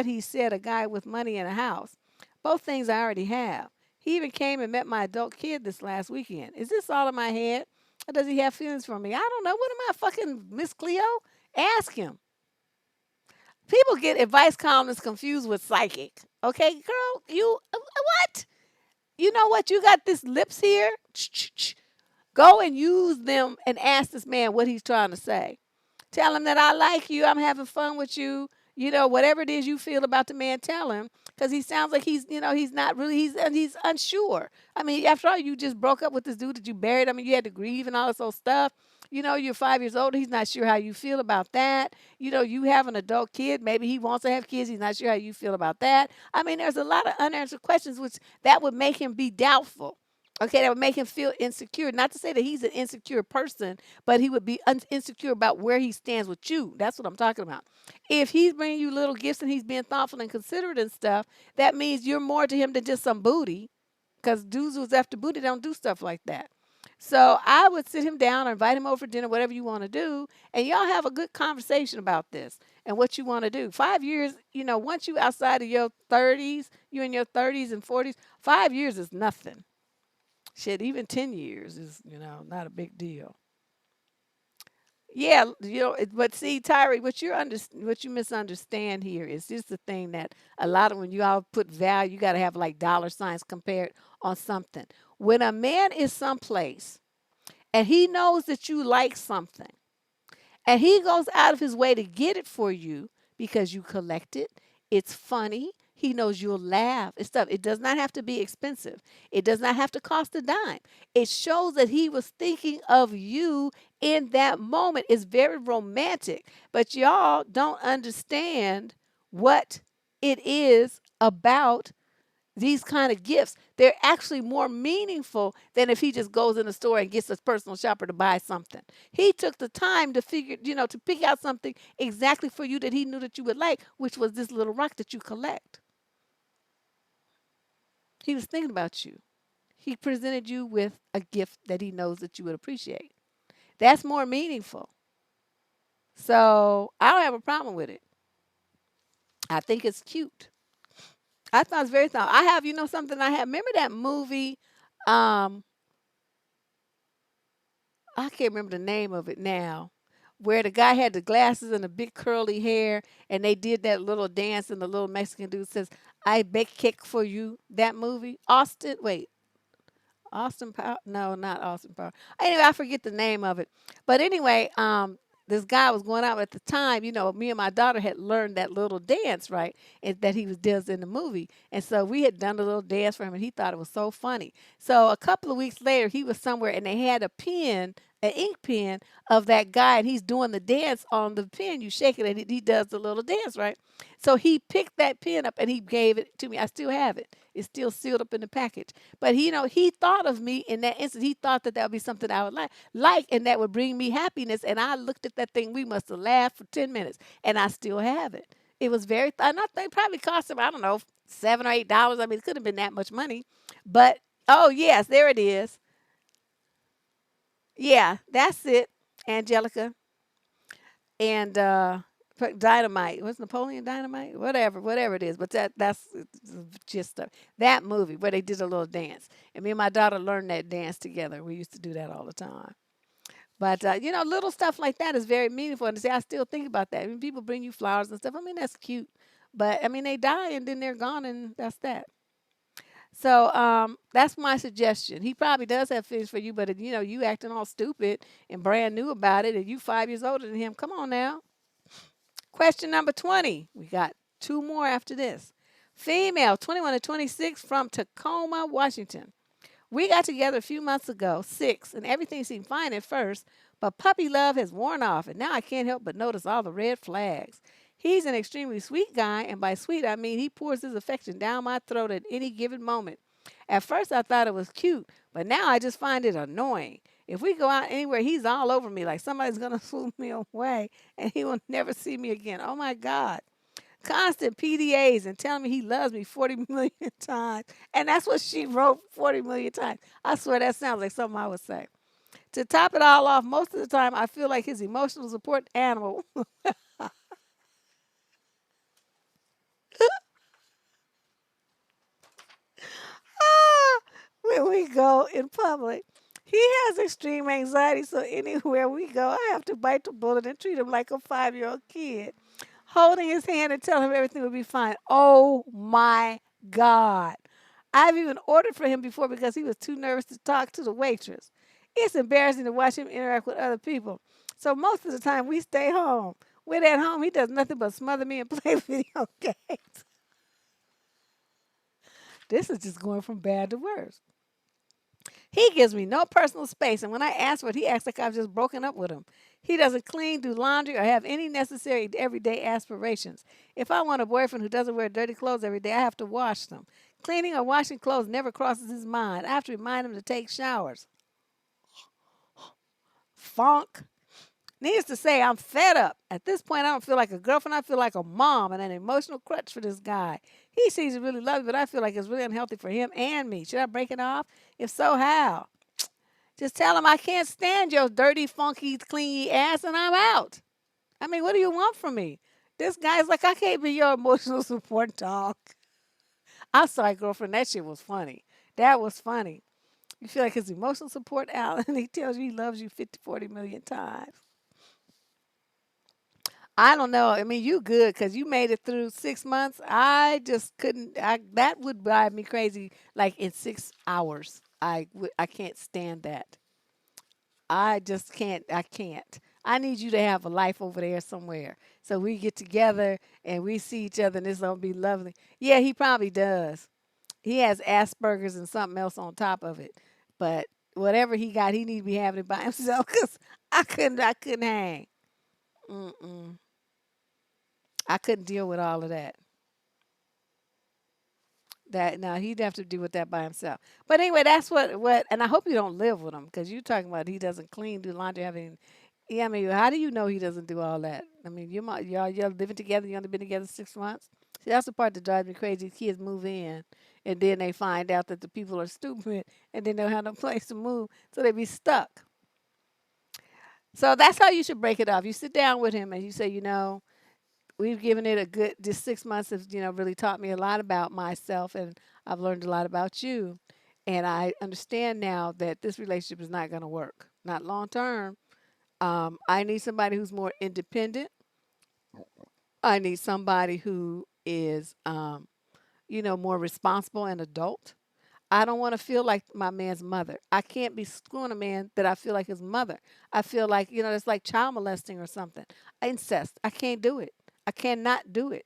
he said, a guy with money and a house, both things I already have. He even came and met my adult kid this last weekend. Is this all in my head? Or does he have feelings for me? I don't know. What am I, fucking Miss Cleo? Ask him. People get advice columnists confused with psychic. Okay, girl, what? You know what? You got this lips here. Go and use them and ask this man what he's trying to say. Tell him that I like you. I'm having fun with you. Whatever it is you feel about the man, tell him. Because he sounds like he's not really, he's unsure. I mean, after all, you just broke up with this dude that you buried. I mean, you had to grieve and all this old stuff. You're 5 years old. He's not sure how you feel about that. You have an adult kid. Maybe he wants to have kids. He's not sure how you feel about that. I mean, there's a lot of unanswered questions, which that would make him be doubtful. Okay, that would make him feel insecure. Not to say that he's an insecure person, but he would be insecure about where he stands with you. That's what I'm talking about. If he's bringing you little gifts and he's being thoughtful and considerate and stuff, that means you're more to him than just some booty. Because dudes who's after booty don't do stuff like that. So I would sit him down or invite him over for dinner, whatever you want to do, and y'all have a good conversation about this and what you want to do. 5 years, once you outside of your 30s, you in your 30s and 40s, 5 years is nothing. Shit, even 10 years is, not a big deal. Yeah, but see, Tyree, what you misunderstand here is just the thing that a lot of when you all put value, you got to have like dollar signs compared on something. When a man is someplace and he knows that you like something and he goes out of his way to get it for you because you collect it, it's funny. He knows you'll laugh and stuff. It does not have to be expensive. It does not have to cost a dime. It shows that he was thinking of you in that moment. It's very romantic, but y'all don't understand what it is about these kind of gifts. They're actually more meaningful than if he just goes in the store and gets a personal shopper to buy something. He took the time to figure, to pick out something exactly for you that he knew that you would like, which was this little rock that you collect. He was thinking about you. He presented you with a gift that he knows that you would appreciate. That's more meaningful. So I don't have a problem with it. I think it's cute. I thought it's very thought. I have, something I have. Remember that movie? Um, I can't remember the name of it now, where the guy had the glasses and the big curly hair, and they did that little dance, and the little Mexican dude says, "I bake cake for you." That movie, Austin. Wait, Austin Power? No, not Austin Power. Anyway, I forget the name of it. But anyway, this guy was going out at the time. Me and my daughter had learned that little dance, right? And that he was does in the movie. And so we had done a little dance for him, and he thought it was so funny. So a couple of weeks later, he was somewhere, and they had a pen, an ink pen of that guy, and he's doing the dance on the pen. You shake it, and he does the little dance, right? So he picked that pen up and he gave it to me. I still have it. It's still sealed up in the package. But he thought of me in that instant. He thought that would be something I would like, and that would bring me happiness. And I looked at that thing. We must have laughed for 10 minutes, and I still have it. It was very, and I think probably cost him, I don't know, $7 or $8. I mean, it could have been that much money. But oh yes, there it is. Yeah, that's it, Angelica. And Dynamite. What's Napoleon Dynamite? Whatever it is. But that's just that movie where they did a little dance, and me and my daughter learned that dance together. We used to do that all the time. But little stuff like that is very meaningful. And see, I still think about that. When people bring you flowers and stuff, I mean that's cute. But I mean they die and then they're gone, and that's that. So that's my suggestion. He probably does have feelings for you, but you acting all stupid and brand new about it, and you 5 years older than him. Come on now. Question number 20. We got two more after this. Female, 21 to 26 from Tacoma, Washington. We got together a few months ago, 6, and everything seemed fine at first, but puppy love has worn off, and now I can't help but notice all the red flags. He's an extremely sweet guy, and by sweet I mean he pours his affection down my throat at any given moment. At first I thought it was cute, but now I just find it annoying. If we go out anywhere, he's all over me like somebody's going to swoop me away, and he will never see me again. Oh my God. Constant PDAs and telling me he loves me 40 million times. And that's what she wrote 40 million times. I swear that sounds like something I would say. To top it all off, most of the time I feel like his emotional support animal. When we go in public. He has extreme anxiety, so anywhere we go, I have to bite the bullet and treat him like a 5-year-old kid, holding his hand and telling him everything will be fine. Oh my God. I've even ordered for him before because he was too nervous to talk to the waitress. It's embarrassing to watch him interact with other people. So most of the time we stay home. When at home, he does nothing but smother me and play video games. This is just going from bad to worse. He gives me no personal space, and when I ask for it, he acts like I've just broken up with him. He doesn't clean, do laundry, or have any necessary everyday aspirations. If I want a boyfriend who doesn't wear dirty clothes every day, I have to wash them. Cleaning or washing clothes never crosses his mind. I have to remind him to take showers. Funk. Needless to say, I'm fed up. At this point, I don't feel like a girlfriend. I feel like a mom and an emotional crutch for this guy. He seems to really love me, but I feel like it's really unhealthy for him and me. Should I break it off? If so, how? Just tell him I can't stand your dirty, funky, clingy ass, and I'm out. I mean, what do you want from me? This guy's like, I can't be your emotional support dog. I'm sorry, girlfriend. That shit was funny. That was funny. You feel like his emotional support, Alan, and he tells you he loves you 50, 40 million times. I don't know. I mean, you good because you made it through 6 months. I just couldn't. That would drive me crazy. Like in 6 hours, I can't stand that. I just can't. I can't. I need you to have a life over there somewhere. So we get together and we see each other and it's gonna be lovely. Yeah, he probably does. He has Asperger's and something else on top of it. But whatever he got, he need to be having it by himself because I couldn't hang. Mm-mm. I couldn't deal with all of that. That now he'd have to deal with that by himself. But anyway, that's what. And I hope you don't live with him because you're talking about he doesn't clean, do laundry, having. Yeah, I mean, how do you know he doesn't do all that? I mean, y'all living together. You only been together 6 months. See, that's the part that drives me crazy. Kids move in, and then they find out that the people are stupid, and then they don't have no place to move, so they be stuck. So that's how you should break it off. You sit down with him and you say, we've given it a good. This 6 months has really taught me a lot about myself, and I've learned a lot about you, and I understand now that this relationship is not going to work, not long term. I need somebody who's more independent. I need somebody who is more responsible and adult. I don't want to feel like my man's mother. I can't be screwing a man that I feel like his mother. I feel like, it's like child molesting or something. Incest. I can't do it. I cannot do it.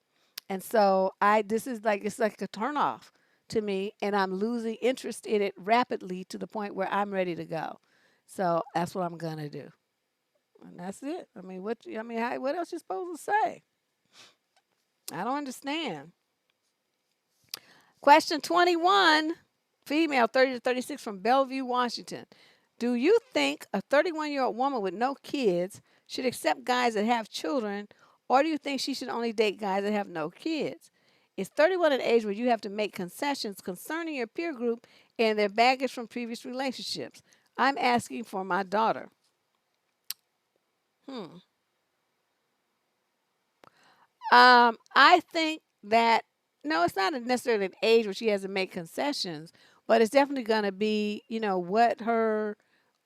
And so this is like, it's like a turnoff to me, and I'm losing interest in it rapidly to the point where I'm ready to go. So that's what I'm gonna do. And that's it. I mean, what else you supposed to say? I don't understand. Question 21, female 30 to 36 from Bellevue, Washington. Do you think a 31-year-old woman with no kids should accept guys that have children, or do you think she should only date guys that have no kids? Is 31 an age where you have to make concessions concerning your peer group and their baggage from previous relationships? I'm asking for my daughter. Hmm. I think that no, it's not necessarily an age where she has to make concessions, but it's definitely going to be,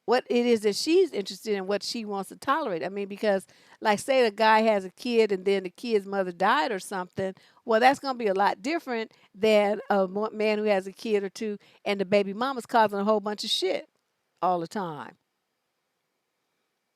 what it is that she's interested in, what she wants to tolerate. I mean, because like say the guy has a kid and then the kid's mother died or something, well, that's going to be a lot different than a man who has a kid or two and the baby mama's causing a whole bunch of shit all the time.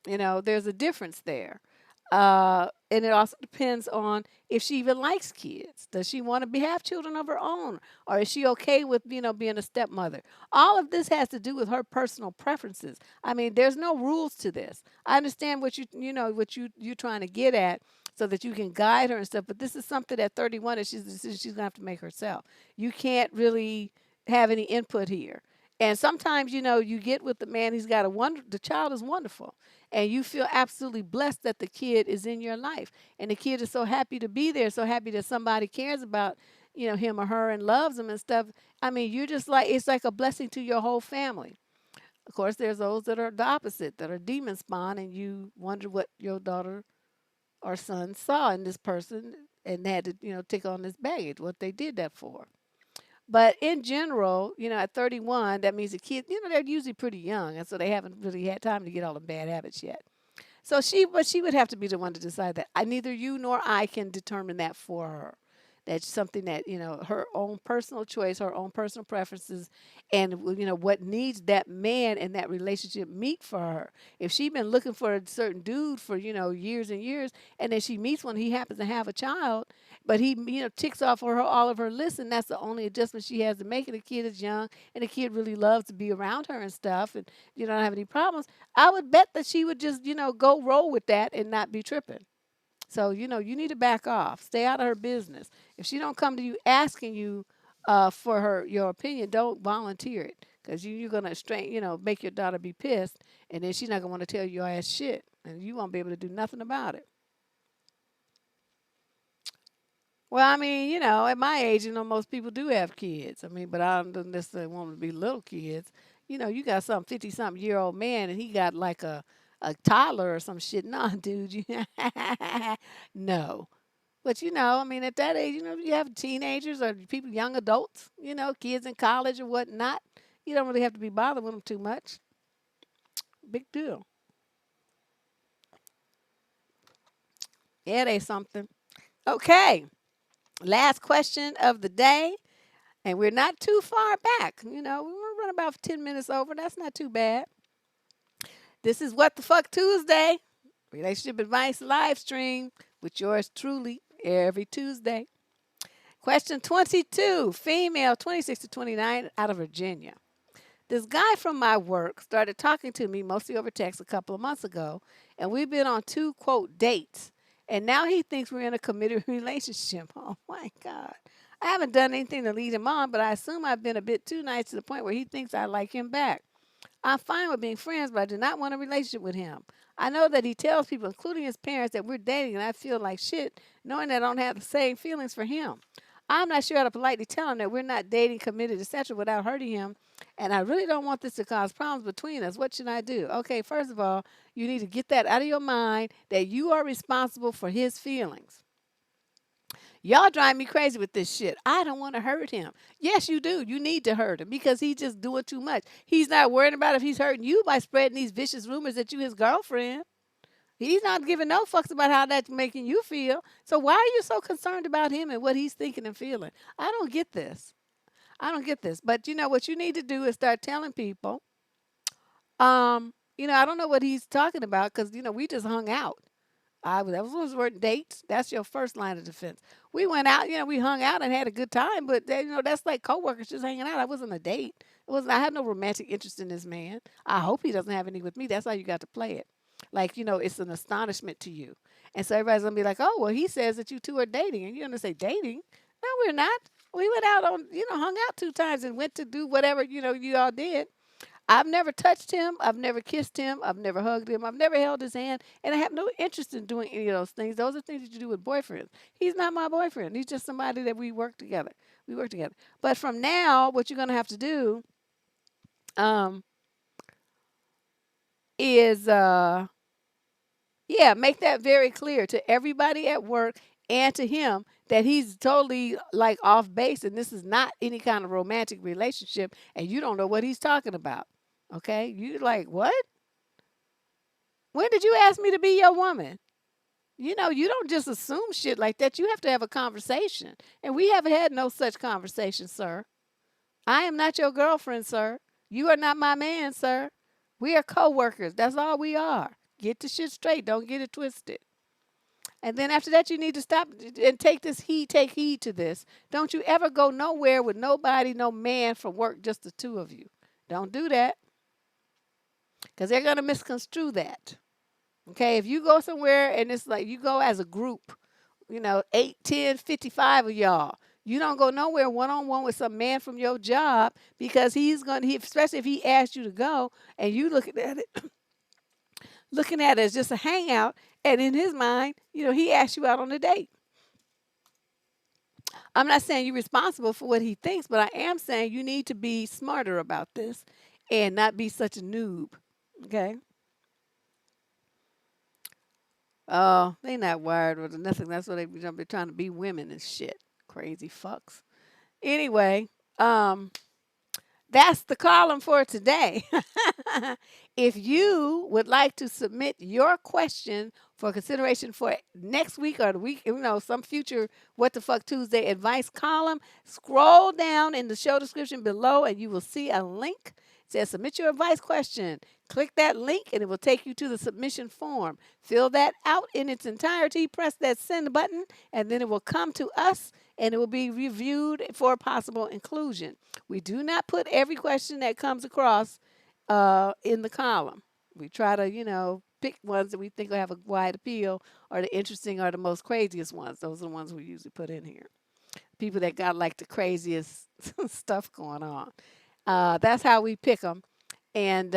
There's a difference there. And it also depends on if she even likes kids. Does she want to have children of her own? Or is she okay with, being a stepmother? All of this has to do with her personal preferences. I mean, there's no rules to this. I understand what you're trying to get at so that you can guide her and stuff, but this is something at 31 that she's a decision she's gonna have to make herself. You can't really have any input here. And sometimes, you get with the man, he's got the child is wonderful and you feel absolutely blessed that the kid is in your life and the kid is so happy to be there, so happy that somebody cares about him or her and loves him and stuff. I mean, you're just like, it's like a blessing to your whole family. Of course, there's those that are the opposite, that are demon spawn, and you wonder what your daughter or son saw in this person and had to take on this baggage, what they did that for. But in general, at 31, that means the kids, they're usually pretty young, and so they haven't really had time to get all the bad habits yet. So but she would have to be the one to decide that. Neither you nor I can determine that for her. That's something that, her own personal choice, her own personal preferences, and, what needs that man and that relationship meet for her. If she's been looking for a certain dude for, years and years, and then she meets one, he happens to have a child, but he, ticks off her all of her list, and that's the only adjustment she has to make. And the kid is young, and the kid really loves to be around her and stuff, and you don't have any problems. I would bet that she would just, go roll with that and not be tripping. So, you need to back off. Stay out of her business. If she don't come to you asking you for your opinion, don't volunteer it. Because you're going to make your daughter be pissed. And then she's not going to want to tell your ass shit. And you won't be able to do nothing about it. Well, I mean, at my age, most people do have kids. I mean, but I don't necessarily want them to be little kids. You got some 50-something year old man and he got like a toddler or some shit. Nah, dude, no. But I mean, at that age, you have teenagers or people, young adults, kids in college or whatnot. You don't really have to be bothered with them too much. Big deal. Yeah, they something. Okay, last question of the day, and we're not too far back. We're running about 10 minutes over. That's not too bad. This is What the Fuck Tuesday, relationship advice live stream with yours truly every Tuesday. Question 22, female, 26 to 29, out of Virginia. This guy from my work started talking to me mostly over text a couple of months ago, and we've been on two, quote, dates. And now he thinks we're in a committed relationship. Oh my God. I haven't done anything to lead him on, but I assume I've been a bit too nice to the point where he thinks I like him back. I'm fine with being friends, but I do not want a relationship with him. I know that he tells people, including his parents, that we're dating, and I feel like shit knowing that I don't have the same feelings for him. I'm not sure how to politely tell him that we're not dating, committed, etc., without hurting him, and I really don't want this to cause problems between us. What should I do? Okay, first of all, you need to get that out of your mind that you are responsible for his feelings. Y'all drive me crazy with this shit. I don't want to hurt him. Yes, you do. You need to hurt him because he's just doing too much. He's not worried about if he's hurting you by spreading these vicious rumors that you his girlfriend. He's not giving no fucks about how that's making you feel. So why are you so concerned about him and what he's thinking and feeling? I don't get this. I don't get this. But what you need to do is start telling people, I don't know what he's talking about because, we just hung out. That was word dates. That's your first line of defense. We went out, we hung out and had a good time, but that's like coworkers just hanging out. I wasn't a date. It wasn't. I had no romantic interest in this man. I hope he doesn't have any with me. That's how you got to play it. Like it's an astonishment to you, and so everybody's gonna be like, "Oh, well, he says that you two are dating," and you're gonna say, "Dating? No, we're not. We went out on, hung out 2 times and went to do whatever you all did." I've never touched him. I've never kissed him. I've never hugged him. I've never held his hand. And I have no interest in doing any of those things. Those are things that you do with boyfriends. He's not my boyfriend. He's just somebody that we work together. We work together. But from now, what you're going to have to do um, is, yeah, make that very clear to everybody at work and to him that he's totally like off base and this is not any kind of romantic relationship and you don't know what he's talking about. Okay? You like, what? When did you ask me to be your woman? You don't just assume shit like that. You have to have a conversation. And we haven't had no such conversation, sir. I am not your girlfriend, sir. You are not my man, sir. We are co-workers. That's all we are. Get the shit straight. Don't get it twisted. And then after that, you need to stop and take heed to this. Don't you ever go nowhere with nobody, no man from work, just the two of you. Don't do that because they're going to misconstrue that. Okay, if you go somewhere and it's like you go as a group, 8, 10, 55 of y'all. You don't go nowhere one on one with some man from your job because especially if he asks you to go and you looking at it as just a hangout, and in his mind, he asked you out on a date. I'm not saying you're responsible for what he thinks, but I am saying you need to be smarter about this and not be such a noob. Okay. Oh, they not wired with nothing. That's what they be trying to be women and shit. Crazy fucks. Anyway, that's the column for today. If you would like to submit your question for consideration for next week or the week, some future What the Fuck Tuesday advice column, scroll down in the show description below and you will see a link. It says submit your advice question. Click that link and it will take you to the submission form. Fill that out in its entirety, press that send button, and then it will come to us and it will be reviewed for possible inclusion. We do not put every question that comes across in the column. We try to, pick ones that we think will have a wide appeal or the interesting or the most craziest ones. Those are the ones we usually put in here. People that got like the craziest stuff going on. That's how we pick them. And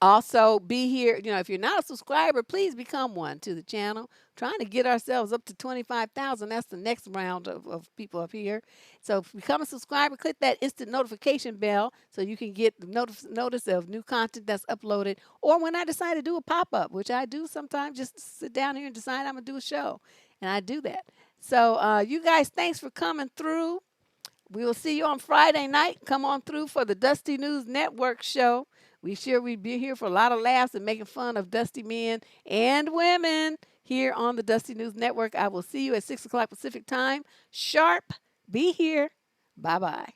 Also, be here. If you're not a subscriber, please become one to the channel. Trying to get ourselves up to 25,000. That's the next round of people up here. So, become a subscriber. Click that instant notification bell so you can get the notice of new content that's uploaded. Or when I decide to do a pop up, which I do sometimes, just sit down here and decide I'm going to do a show. And I do that. So, you guys, thanks for coming through. We will see you on Friday night. Come on through for the Dusty News Network show. We sure we'll be here for a lot of laughs and making fun of dusty men and women here on the Dusty News Network. I will see you at 6 o'clock Pacific time. Sharp. Be here. Bye bye.